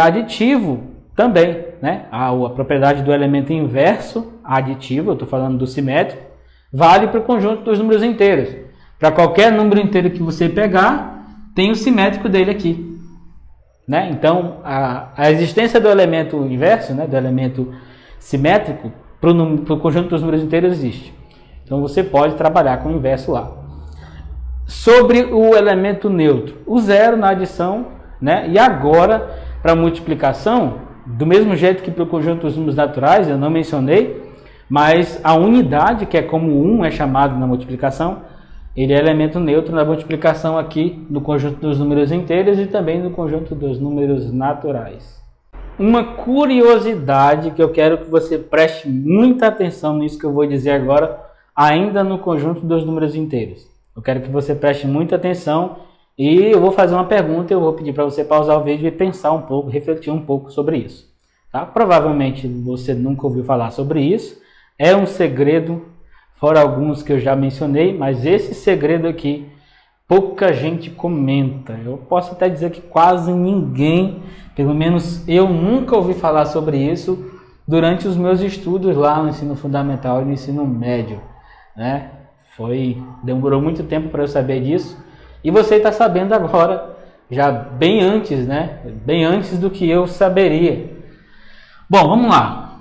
aditivo também, né? A propriedade do elemento inverso aditivo, eu estou falando do simétrico, vale para o conjunto dos números inteiros. Para qualquer número inteiro que você pegar, tem o simétrico dele aqui. Né? Então, a existência do elemento inverso, né, do elemento simétrico, para o conjunto dos números inteiros existe. Então, você pode trabalhar com o inverso lá. Sobre o elemento neutro, o zero na adição, né? E agora, para a multiplicação, do mesmo jeito que para o conjunto dos números naturais, eu não mencionei, mas a unidade, que é como 1 é chamado na multiplicação, ele é elemento neutro na multiplicação aqui no conjunto dos números inteiros e também no conjunto dos números naturais. Uma curiosidade que eu quero que você preste muita atenção nisso que eu vou dizer agora, ainda no conjunto dos números inteiros. Eu quero que você preste muita atenção e eu vou fazer uma pergunta, eu vou pedir para você pausar o vídeo e pensar um pouco, refletir um pouco sobre isso. Tá? Provavelmente você nunca ouviu falar sobre isso, é um segredo, fora alguns que eu já mencionei, mas esse segredo aqui, pouca gente comenta. Eu posso até dizer que quase ninguém, pelo menos eu nunca ouvi falar sobre isso durante os meus estudos lá no ensino fundamental e no ensino médio. Né? Demorou muito tempo para eu saber disso. E você está sabendo agora, já bem antes, né? Bem antes do que eu saberia. Bom, vamos lá.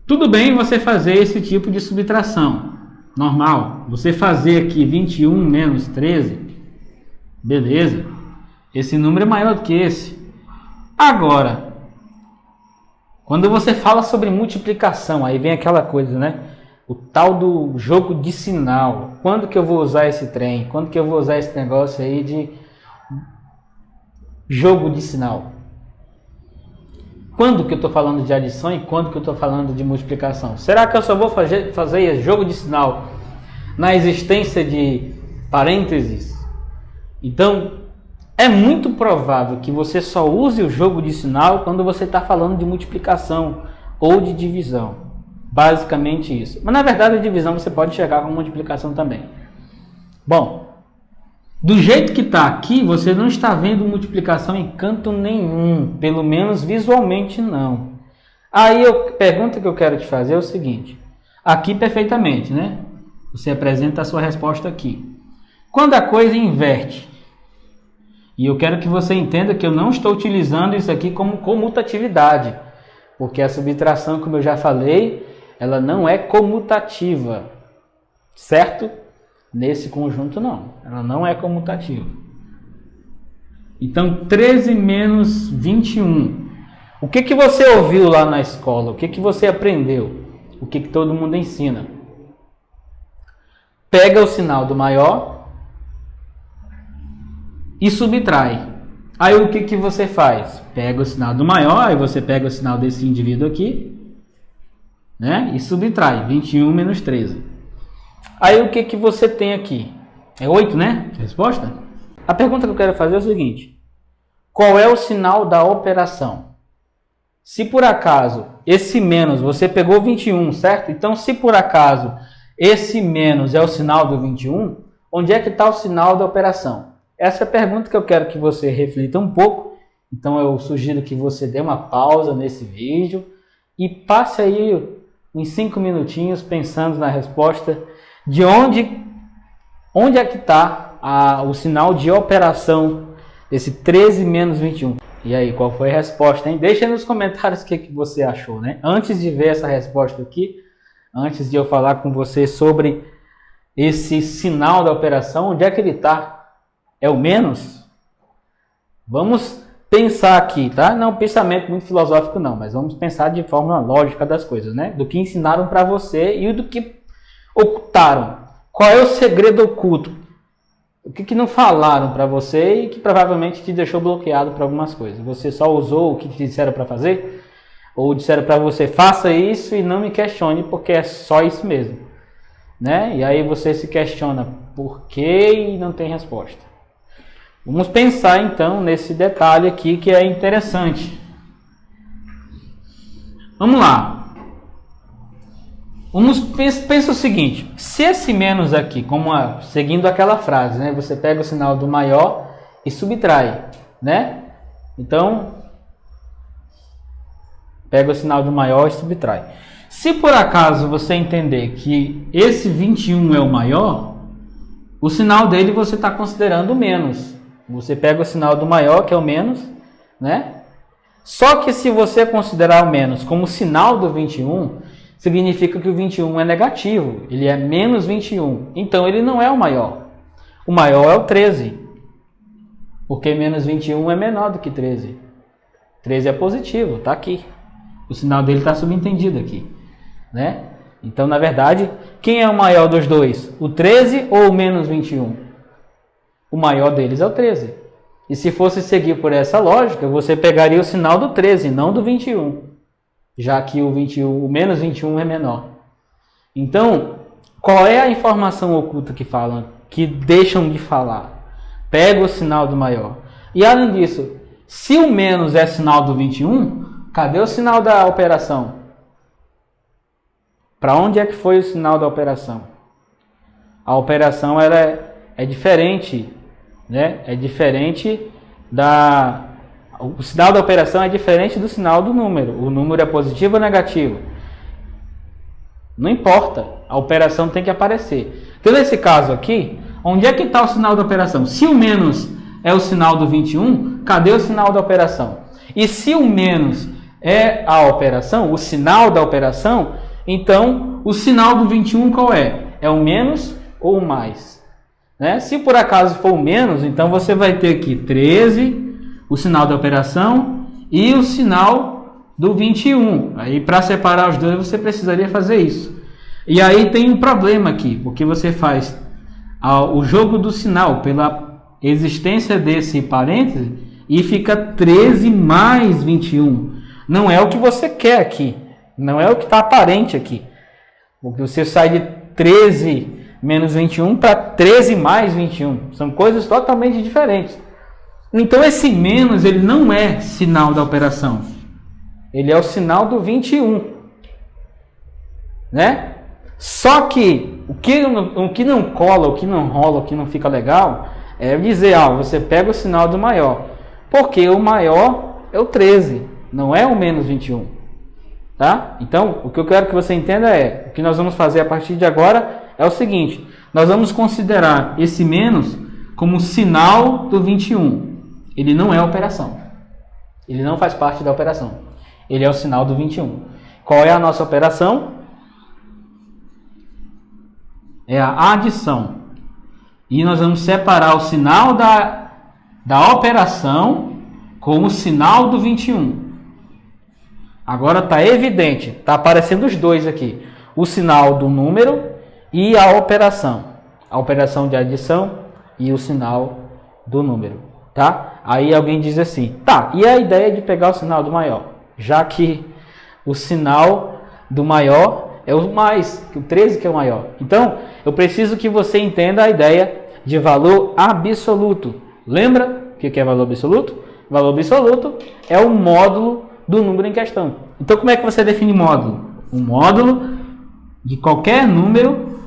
Tudo bem você fazer esse tipo de subtração, normal. Você fazer aqui 21 menos 13, Beleza. Esse número é maior do que esse. Agora, quando você fala sobre multiplicação, aí vem aquela coisa, né? O tal do jogo de sinal. Quando que eu vou usar esse trem? Quando que eu vou usar esse negócio aí de jogo de sinal? Quando que eu estou falando de adição e quando que eu estou falando de multiplicação? Será que eu só vou fazer jogo de sinal na existência de parênteses? Então, é muito provável que você só use o jogo de sinal quando você está falando de multiplicação ou de divisão. Basicamente isso. Mas na verdade a divisão você pode chegar com multiplicação também. Bom, do jeito que está aqui, você não está vendo multiplicação em canto nenhum, pelo menos visualmente não. Aí a pergunta que eu quero te fazer é o seguinte, aqui perfeitamente, né? Você apresenta a sua resposta aqui. Quando a coisa inverte, e eu quero que você entenda que eu não estou utilizando isso aqui como comutatividade, porque a subtração, como eu já falei, ela não é comutativa, certo? Nesse conjunto não, ela não é comutativa. Então 13 menos 21. O que você ouviu lá na escola? O que você aprendeu? O que todo mundo ensina? Pega o sinal do maior e subtrai. Aí o que você faz? Pega o sinal do maior, aí você pega o sinal desse indivíduo aqui, né? E subtrai, 21 menos 13. Aí o que você tem aqui? É 8, né? Resposta? A pergunta que eu quero fazer é o seguinte. Qual é o sinal da operação? Se por acaso esse menos, você pegou 21, certo? Então se por acaso esse menos é o sinal do 21, onde é que está o sinal da operação? Essa é a pergunta que eu quero que você reflita um pouco. Então eu sugiro que você dê uma pausa nesse vídeo e passe aí uns 5 minutinhos pensando na resposta de onde é que está o sinal de operação desse 13 menos 21. E aí, qual foi a resposta, hein? Deixa aí nos comentários o que você achou, né? Antes de ver essa resposta aqui, antes de eu falar com você sobre esse sinal da operação, onde é que ele está? É o menos? Vamos pensar aqui, tá? Não pensamento muito filosófico não, mas vamos pensar de forma lógica das coisas, né? Do que ensinaram para você e do que ocultaram. Qual é o segredo oculto? O que não falaram para você e que provavelmente te deixou bloqueado para algumas coisas? Você só usou o que te disseram para fazer? Ou disseram para você, faça isso e não me questione, porque é só isso mesmo, né? E aí você se questiona por quê e não tem resposta. Vamos pensar então nesse detalhe aqui que é interessante. Vamos lá. Pensa o seguinte, se esse menos aqui, seguindo aquela frase, né? Você pega o sinal do maior e subtrai, né? Então, pega o sinal do maior e subtrai. Se por acaso você entender que esse 21 é o maior, o sinal dele você está considerando o menos. Você pega o sinal do maior, que é o menos, né? Só que se você considerar o menos como sinal do 21, significa que o 21 é negativo. Ele é menos 21. Então ele não é o maior. O maior é o 13. Porque menos 21 é menor do que 13. 13 é positivo, está aqui. O sinal dele está subentendido aqui, né? Então, na verdade, quem é o maior dos dois? O 13 ou o menos 21? O maior deles é o 13. E se fosse seguir por essa lógica, você pegaria o sinal do 13, não do 21. Já que o menos 21 é menor. Então, qual é a informação oculta que falam, que deixam de falar? Pega o sinal do maior. E além disso, se o menos é sinal do 21, cadê o sinal da operação? Para onde é que foi o sinal da operação? A operação ela é diferente, né? É diferente o sinal da operação é diferente do sinal do número. O número é positivo ou negativo? Não importa. A operação tem que aparecer. Então, nesse caso aqui, onde é que está o sinal da operação? Se o menos é o sinal do 21, cadê o sinal da operação? E se o menos é a operação, o sinal da operação, então o sinal do 21 qual é? É o menos ou o mais? né? Se por acaso for o menos, então você vai ter aqui 13, o sinal da operação e o sinal do 21. Aí para separar os dois você precisaria fazer isso. E aí tem um problema aqui, porque você faz o jogo do sinal pela existência desse parêntese e fica 13 mais 21. Não é o que você quer aqui, não é o que está aparente aqui. Porque você sai de 13 menos 21 para 13 mais 21. São coisas totalmente diferentes. Então esse menos ele não é sinal da operação. Ele é o sinal do 21. Né? Só que o que não cola, o que não rola, o que não fica legal é dizer, você pega o sinal do maior. Porque o maior é o 13, não é o menos 21. Tá? Então, o que eu quero que você entenda o que nós vamos fazer a partir de agora é o seguinte. Nós vamos considerar esse menos como sinal do 21. Ele não é operação. Ele não faz parte da operação. Ele é o sinal do 21. Qual é a nossa operação? É a adição. E nós vamos separar o sinal da operação com o sinal do 21. Agora está evidente, está aparecendo os dois aqui. O sinal do número e a operação. A operação de adição e o sinal do número. Tá? Aí alguém diz assim, e a ideia de pegar o sinal do maior? Já que o sinal do maior é o mais, que o 13 que é o maior. Então, eu preciso que você entenda a ideia de valor absoluto. Lembra o que é valor absoluto? Valor absoluto é o módulo do número em questão. Então, como é que você define módulo? O módulo de qualquer número,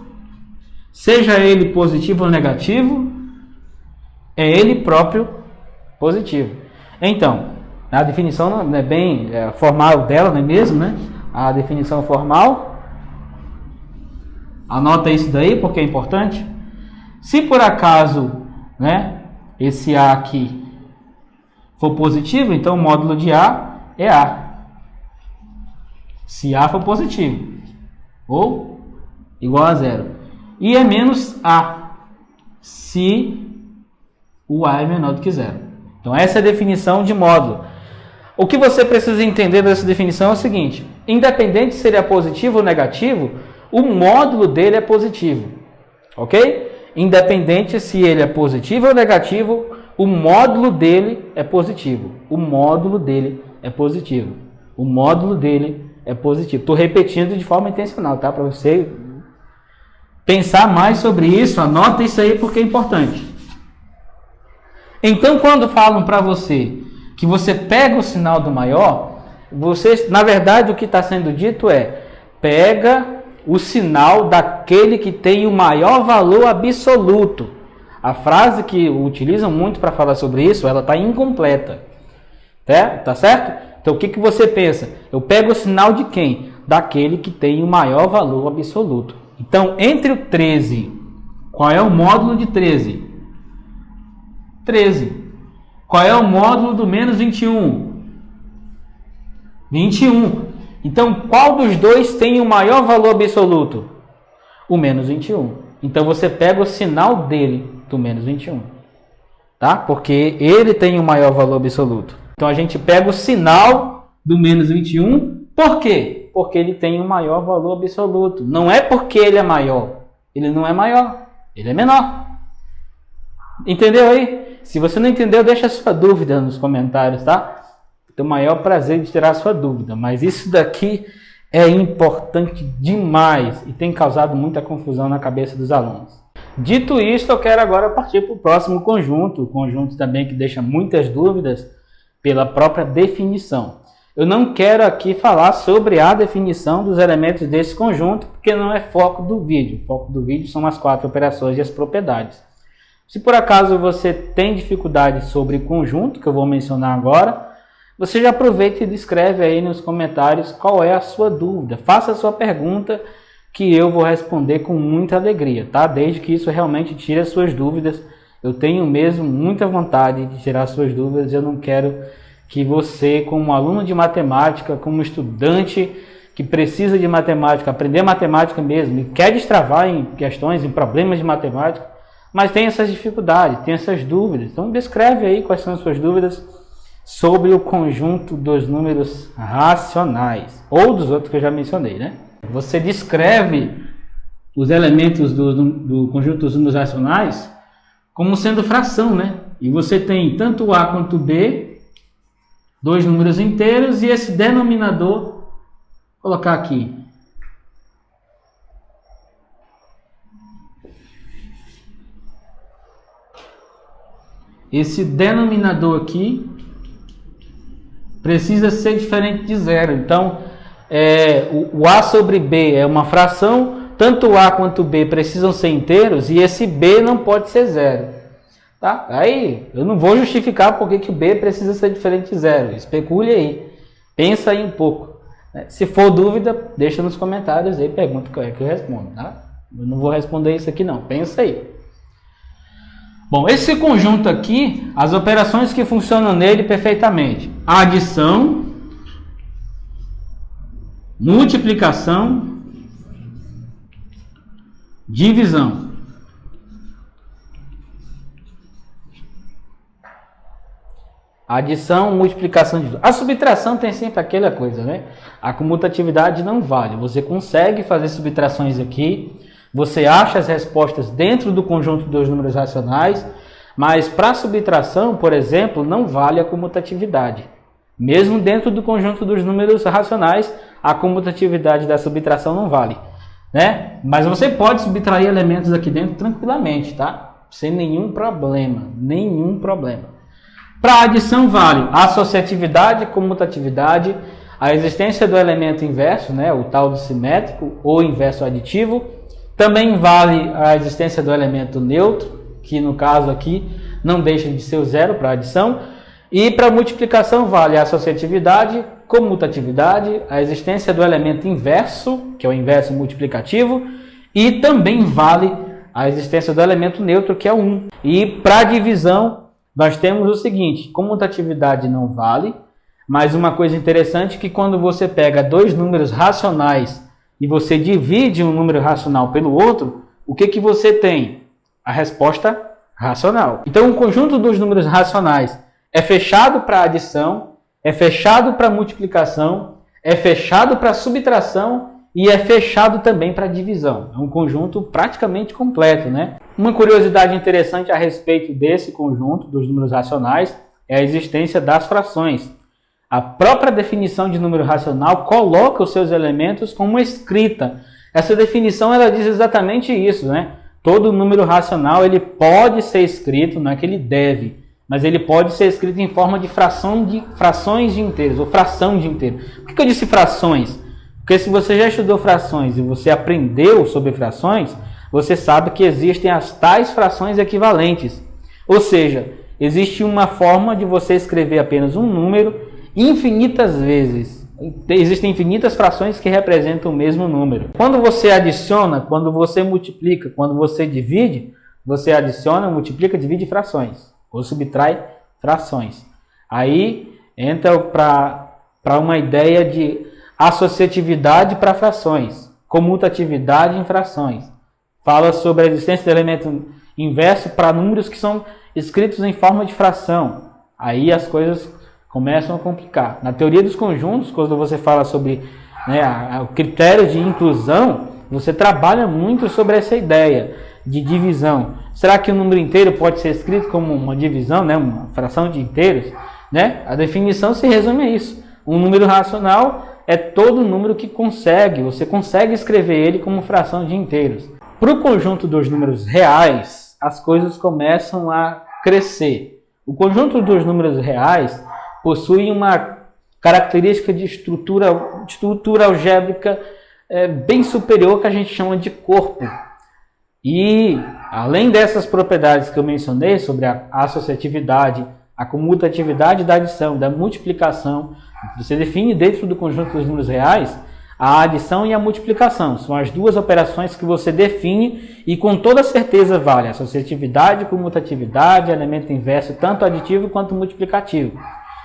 seja ele positivo ou negativo, é ele próprio positivo. Então, a definição não é bem formal dela, não é mesmo, né? A definição formal, anota isso daí porque é importante. Se por acaso, né, esse A aqui for positivo, então o módulo de A é A. Se A for positivo, ou igual a zero. E é menos A, se o A é menor do que zero. Então essa é a definição de módulo. O que você precisa entender dessa definição é o seguinte: independente se ele é positivo ou negativo, o módulo dele é positivo. Ok? Independente se ele é positivo ou negativo, o módulo dele é positivo. O módulo dele é positivo. O módulo dele é positivo. Estou repetindo de forma intencional, tá? Para você pensar mais sobre isso, anota isso aí porque é importante. Então, quando falam para você que você pega o sinal do maior, você, na verdade, o que está sendo dito é: pega o sinal daquele que tem o maior valor absoluto. A frase que utilizam muito para falar sobre isso, ela está incompleta. Tá certo? Então, o que você pensa? Eu pego o sinal de quem? Daquele que tem o maior valor absoluto. Então, entre o 13, qual é o módulo de 13? 13. Qual é o módulo do menos 21? 21. Então, qual dos dois tem o maior valor absoluto? O menos 21. Então, você pega o sinal dele, do menos 21. Tá? Porque ele tem o maior valor absoluto. Então, a gente pega o sinal do menos 21. Por quê? Porque ele tem o maior valor absoluto. Não é porque ele é maior. Ele não é maior. Ele é menor. Entendeu aí? Se você não entendeu, deixa a sua dúvida nos comentários, tá? Tenho o maior prazer de tirar a sua dúvida. Mas isso daqui é importante demais e tem causado muita confusão na cabeça dos alunos. Dito isto, eu quero agora partir para o próximo conjunto. O conjunto também que deixa muitas dúvidas pela própria definição. Eu não quero aqui falar sobre a definição dos elementos desse conjunto, porque não é foco do vídeo. O foco do vídeo são as 4 operações e as propriedades. Se por acaso você tem dificuldade sobre conjunto, que eu vou mencionar agora, você já aproveita e escreve aí nos comentários qual é a sua dúvida. Faça a sua pergunta que eu vou responder com muita alegria, tá? Desde que isso realmente tire as suas dúvidas. Eu tenho mesmo muita vontade de tirar as suas dúvidas. Eu não quero que você, como aluno de matemática, como estudante que precisa de matemática, aprender matemática mesmo, e quer destravar em questões, em problemas de matemática, mas tem essas dificuldades, tem essas dúvidas. Então descreve aí quais são as suas dúvidas sobre o conjunto dos números racionais, ou dos outros que eu já mencionei, né? Você descreve os elementos do conjunto dos números racionais como sendo fração, né? E você tem tanto A quanto B, dois números inteiros, e esse denominador, vou colocar aqui, esse denominador aqui precisa ser diferente de zero. Então, o A sobre B é uma fração, tanto A quanto B precisam ser inteiros, e esse B não pode ser zero. Tá? Aí, eu não vou justificar porque que o B precisa ser diferente de zero. Especule aí. Pensa aí um pouco. Se for dúvida, deixa nos comentários aí, pergunta que eu respondo. Tá? Eu não vou responder isso aqui não. Pensa aí. Bom, esse conjunto aqui, as operações que funcionam nele perfeitamente: adição, multiplicação, divisão. Adição, multiplicação, divisão. A subtração tem sempre aquela coisa, né? A comutatividade não vale. Você consegue fazer subtrações aqui, você acha as respostas dentro do conjunto dos números racionais, mas para subtração, por exemplo, não vale a comutatividade. Mesmo dentro do conjunto dos números racionais, a comutatividade da subtração não vale, né? Mas você pode subtrair elementos aqui dentro tranquilamente, tá? Sem nenhum problema, nenhum problema. Para adição vale a associatividade, comutatividade, a existência do elemento inverso, né? O tal do simétrico ou inverso aditivo. Também vale a existência do elemento neutro, que no caso aqui não deixa de ser o zero para adição. E para multiplicação vale a associatividade, comutatividade, a existência do elemento inverso, que é o inverso multiplicativo, e também vale a existência do elemento neutro, que é o 1. E para divisão nós temos o seguinte: comutatividade não vale, mas uma coisa interessante é que quando você pega dois números racionais e você divide um número racional pelo outro, o que você tem? A resposta racional. Então, o conjunto dos números racionais é fechado para adição, é fechado para multiplicação, é fechado para subtração e é fechado também para divisão. É um conjunto praticamente completo, né? Uma curiosidade interessante a respeito desse conjunto dos números racionais é a existência das frações. A própria definição de número racional coloca os seus elementos como escrita. Essa definição ela diz exatamente isso, né? Todo número racional ele pode ser escrito, não é que ele deve, mas ele pode ser escrito em forma de frações de inteiros, ou fração de inteiros. Por que eu disse frações? Porque se você já estudou frações e você aprendeu sobre frações, você sabe que existem as tais frações equivalentes. Ou seja, existe uma forma de você escrever apenas um número infinitas vezes. Existem infinitas frações que representam o mesmo número. Quando você adiciona, quando você multiplica, quando você divide, você adiciona, multiplica, divide frações. Ou subtrai frações. Aí entra para uma ideia de associatividade para frações, comutatividade em frações. Fala sobre a existência do elemento inverso para números que são escritos em forma de fração. Aí as coisas começam a complicar. Na teoria dos conjuntos, quando você fala sobre o critério de inclusão, você trabalha muito sobre essa ideia de divisão. Será que o número inteiro pode ser escrito como uma divisão, né? Uma fração de inteiros? Né? A definição se resume a isso. Um número racional é todo número que você consegue escrever ele como fração de inteiros. Para o conjunto dos números reais, as coisas começam a crescer. O conjunto dos números reais possui uma característica de estrutura algébrica bem superior, que a gente chama de corpo. E, além dessas propriedades que eu mencionei, sobre a associatividade, a comutatividade da adição, da multiplicação, você define dentro do conjunto dos números reais a adição e a multiplicação. São as duas operações que você define e com toda certeza vale associatividade, comutatividade, elemento inverso, tanto aditivo quanto multiplicativo.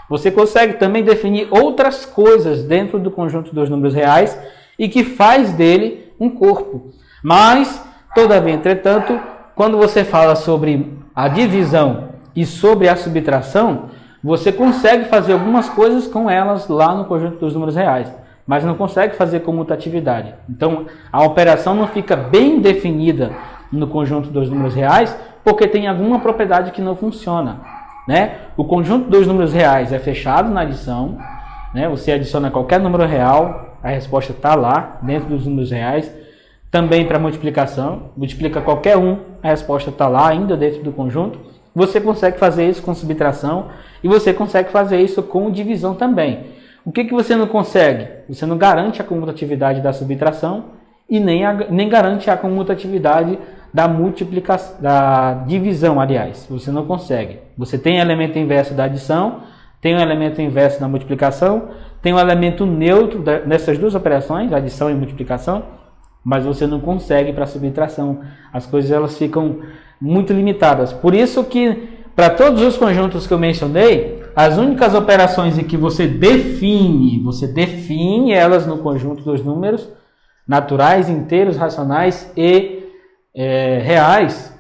Você consegue também definir outras coisas dentro do conjunto dos números reais e que faz dele um corpo. Mas, todavia, entretanto, quando você fala sobre a divisão e sobre a subtração, você consegue fazer algumas coisas com elas lá no conjunto dos números reais, mas não consegue fazer comutatividade. Então, a operação não fica bem definida no conjunto dos números reais, porque tem alguma propriedade que não funciona, né? O conjunto dos números reais é fechado na adição, né? Você adiciona qualquer número real, a resposta está lá, dentro dos números reais. Também para multiplicação, multiplica qualquer um, a resposta está lá, ainda dentro do conjunto. Você consegue fazer isso com subtração e você consegue fazer isso com divisão também. O que você não consegue? Você não garante a comutatividade da subtração e nem garante a comutatividade da multiplicação, da divisão, aliás. Você não consegue. Você tem elemento inverso da adição, tem um elemento inverso da multiplicação, tem um elemento neutro nessas duas operações, adição e multiplicação, mas você não consegue para a subtração. As coisas elas ficam muito limitadas. Por isso que, para todos os conjuntos que eu mencionei, as únicas operações em que você define elas no conjunto dos números naturais, inteiros, racionais e reais,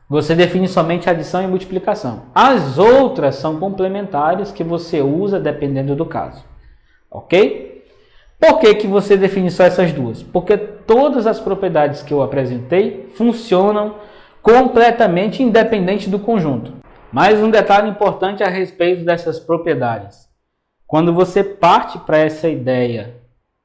você define somente adição e multiplicação. As outras são complementares que você usa dependendo do caso. Ok? Por que você define só essas duas? Porque todas as propriedades que eu apresentei funcionam completamente independente do conjunto. Mais um detalhe importante a respeito dessas propriedades. Quando você parte para essa ideia,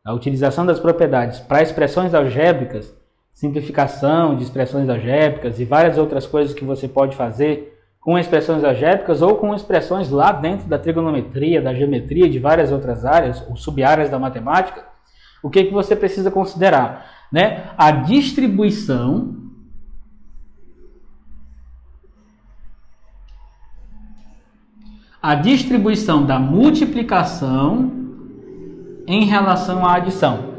a utilização das propriedades para expressões algébricas, simplificação de expressões algébricas e várias outras coisas que você pode fazer com expressões algébricas ou com expressões lá dentro da trigonometria, da geometria, de várias outras áreas, ou sub-áreas da matemática, o que você precisa considerar? Né? A distribuição da multiplicação em relação à adição.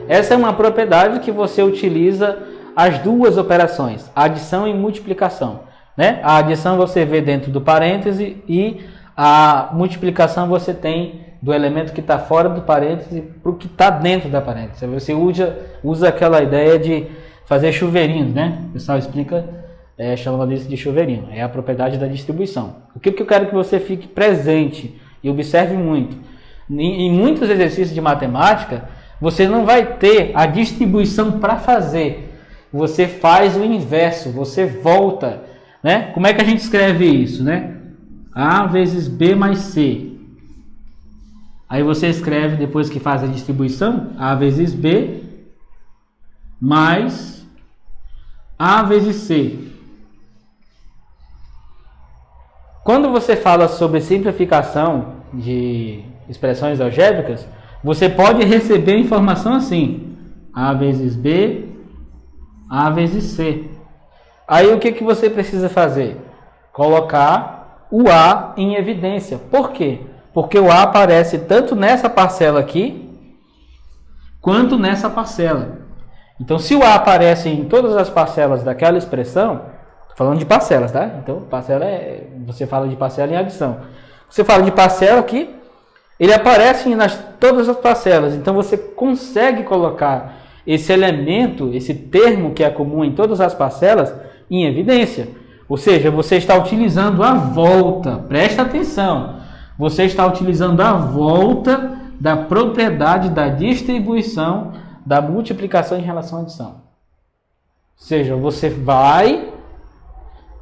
Essa é uma propriedade que você utiliza as duas operações, adição e multiplicação. Né? A adição você vê dentro do parêntese e a multiplicação você tem do elemento que está fora do parêntese para o que está dentro da parêntese. Você usa aquela ideia de fazer chuveirinhos, né? O pessoal explica, chamando isso de chuveirinho. É a propriedade da distribuição. O que eu quero que você fique presente e observe muito. Em muitos exercícios de matemática, você não vai ter a distribuição para fazer. Você faz o inverso, você volta. Né? Como é que a gente escreve isso? Né? A vezes B mais C. Aí você escreve, depois que faz a distribuição, A vezes B mais A vezes C. Quando você fala sobre simplificação de expressões algébricas, você pode receber a informação assim: A vezes B, A vezes C. Aí o que você precisa fazer? Colocar o A em evidência. Por quê? Porque o A aparece tanto nessa parcela aqui, quanto nessa parcela. Então, se o A aparece em todas as parcelas daquela expressão, estou falando de parcelas, tá? Então, parcela você fala de parcela em adição. Você fala de parcela aqui, ele aparece em todas as parcelas. Então, você consegue colocar esse elemento, esse termo que é comum em todas as parcelas, em evidência. Ou seja, você está utilizando a volta, presta atenção, você está utilizando a volta da propriedade da distribuição da multiplicação em relação à adição. Ou seja, você vai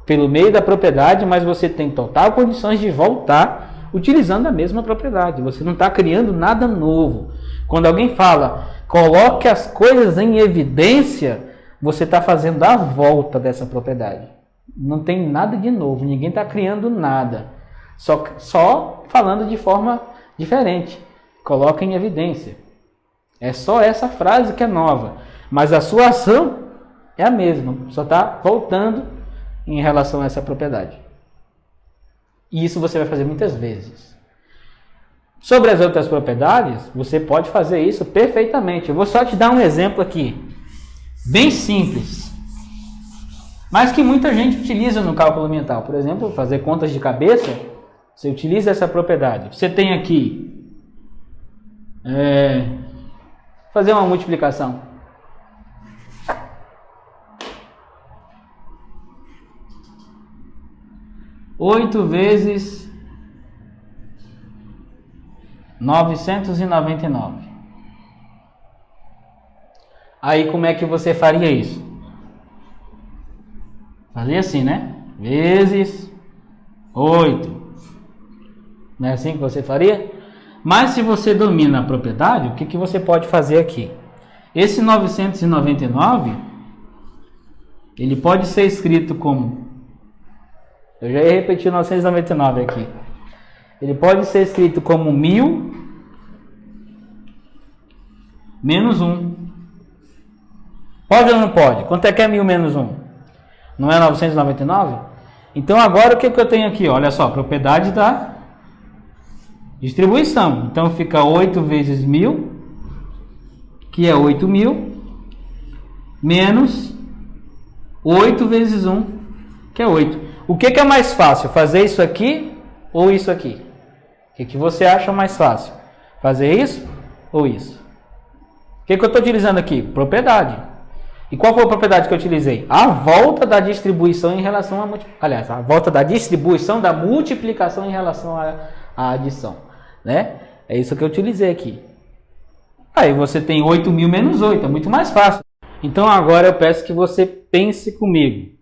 pelo meio da propriedade, mas você tem total condições de voltar utilizando a mesma propriedade. Você não está criando nada novo. Quando alguém fala, coloque as coisas em evidência, você está fazendo a volta dessa propriedade. Não tem nada de novo, ninguém está criando nada. Só falando de forma diferente. Coloca em evidência. É só essa frase que é nova. Mas a sua ação é a mesma. Só está voltando em relação a essa propriedade. E isso você vai fazer muitas vezes. Sobre as outras propriedades, você pode fazer isso perfeitamente. Eu vou só te dar um exemplo aqui. Bem simples. Mas que muita gente utiliza no cálculo mental. Por exemplo, fazer contas de cabeça, você utiliza essa propriedade. Você tem aqui, fazer uma multiplicação. 8 vezes 999. Aí como é que você faria isso? Fazia assim, né? Vezes 8. Não é assim que você faria? Mas se você domina a propriedade, o que você pode fazer aqui? Esse 999, ele pode ser escrito como... Eu já ia repetir 999 aqui. Ele pode ser escrito como 1000 menos 1. Pode ou não pode? Quanto é que é 1000 menos 1? Não é 999? Então agora o que eu tenho aqui? Olha só, propriedade da distribuição. Então fica 8 vezes 1000, que é 8000, menos 8 vezes 1, que é 8. O que é mais fácil? Fazer isso aqui ou isso aqui? O que você acha mais fácil? Fazer isso ou isso? O que eu estou utilizando aqui? Propriedade. E qual foi a propriedade que eu utilizei? A volta da distribuição em relação a... Aliás, a volta da distribuição da multiplicação em relação à adição. Né? É isso que eu utilizei aqui. Aí você tem 8.000 menos 8. É muito mais fácil. Então agora eu peço que você pense comigo.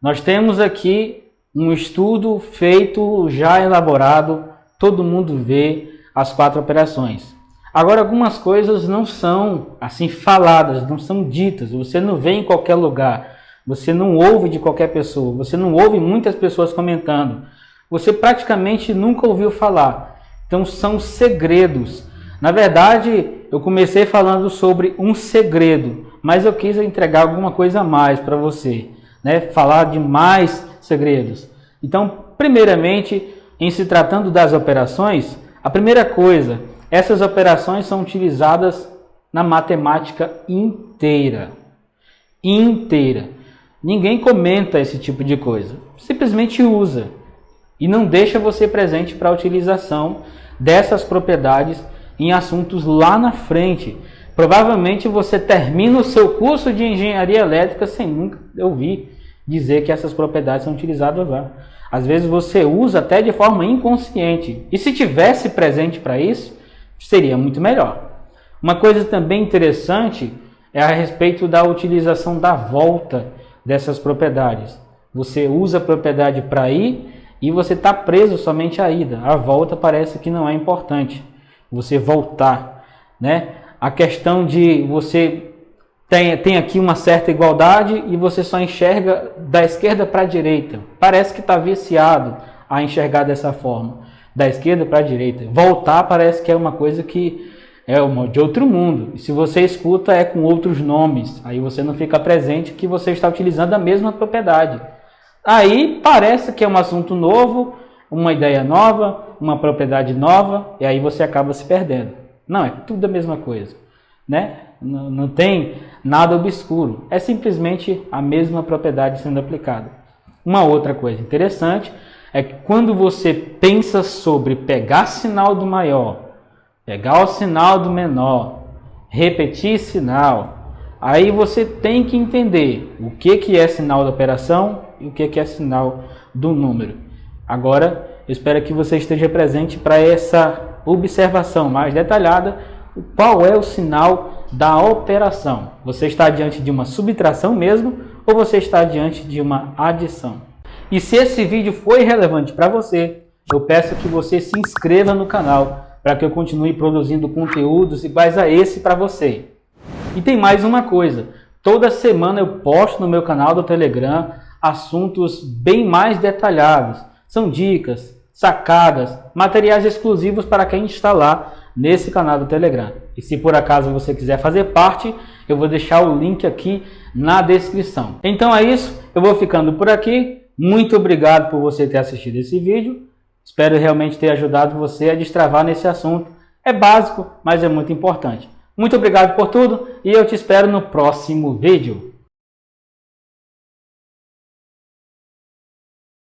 Nós temos aqui um estudo feito, já elaborado. Todo mundo vê as 4 operações. Agora, algumas coisas não são assim faladas, não são ditas. Você não vê em qualquer lugar. Você não ouve de qualquer pessoa. Você não ouve muitas pessoas comentando. Você praticamente nunca ouviu falar. Então, são segredos. Na verdade, eu comecei falando sobre um segredo, mas eu quis entregar alguma coisa a mais para você, né? Falar de mais segredos. Então, primeiramente, em se tratando das operações, a primeira coisa... Essas operações são utilizadas na matemática inteira. Inteira. Ninguém comenta esse tipo de coisa. Simplesmente usa. E não deixa você presente para a utilização dessas propriedades em assuntos lá na frente. Provavelmente você termina o seu curso de engenharia elétrica sem nunca ouvir dizer que essas propriedades são utilizadas lá. Às vezes você usa até de forma inconsciente. E se tivesse presente para isso, seria muito melhor. Uma coisa também interessante é a respeito da utilização da volta dessas propriedades. Você usa a propriedade para ir e você está preso somente à ida. A volta parece que não é importante. Você voltar, né? A questão de você tem aqui uma certa igualdade e você só enxerga da esquerda para a direita. Parece que está viciado a enxergar dessa forma. Da esquerda para a direita. Voltar parece que é uma coisa que é de outro mundo. E se você escuta é com outros nomes. Aí você não fica presente que você está utilizando a mesma propriedade. Aí parece que é um assunto novo, uma ideia nova, uma propriedade nova, e aí você acaba se perdendo. Não, é tudo a mesma coisa. Né? Não tem nada obscuro. É simplesmente a mesma propriedade sendo aplicada. Uma outra coisa interessante é que quando você pensa sobre pegar sinal do maior, pegar o sinal do menor, repetir sinal, aí você tem que entender o que é sinal da operação e o que é sinal do número. Agora, eu espero que você esteja presente para essa observação mais detalhada. Qual é o sinal da operação? Você está diante de uma subtração mesmo ou você está diante de uma adição? E se esse vídeo foi relevante para você, eu peço que você se inscreva no canal para que eu continue produzindo conteúdos iguais a esse para você. E tem mais uma coisa, toda semana eu posto no meu canal do Telegram assuntos bem mais detalhados. São dicas, sacadas, materiais exclusivos para quem está lá nesse canal do Telegram. E se por acaso você quiser fazer parte, eu vou deixar o link aqui na descrição. Então é isso, eu vou ficando por aqui. Muito obrigado por você ter assistido esse vídeo. Espero realmente ter ajudado você a destravar nesse assunto. É básico, mas é muito importante. Muito obrigado por tudo e eu te espero no próximo vídeo.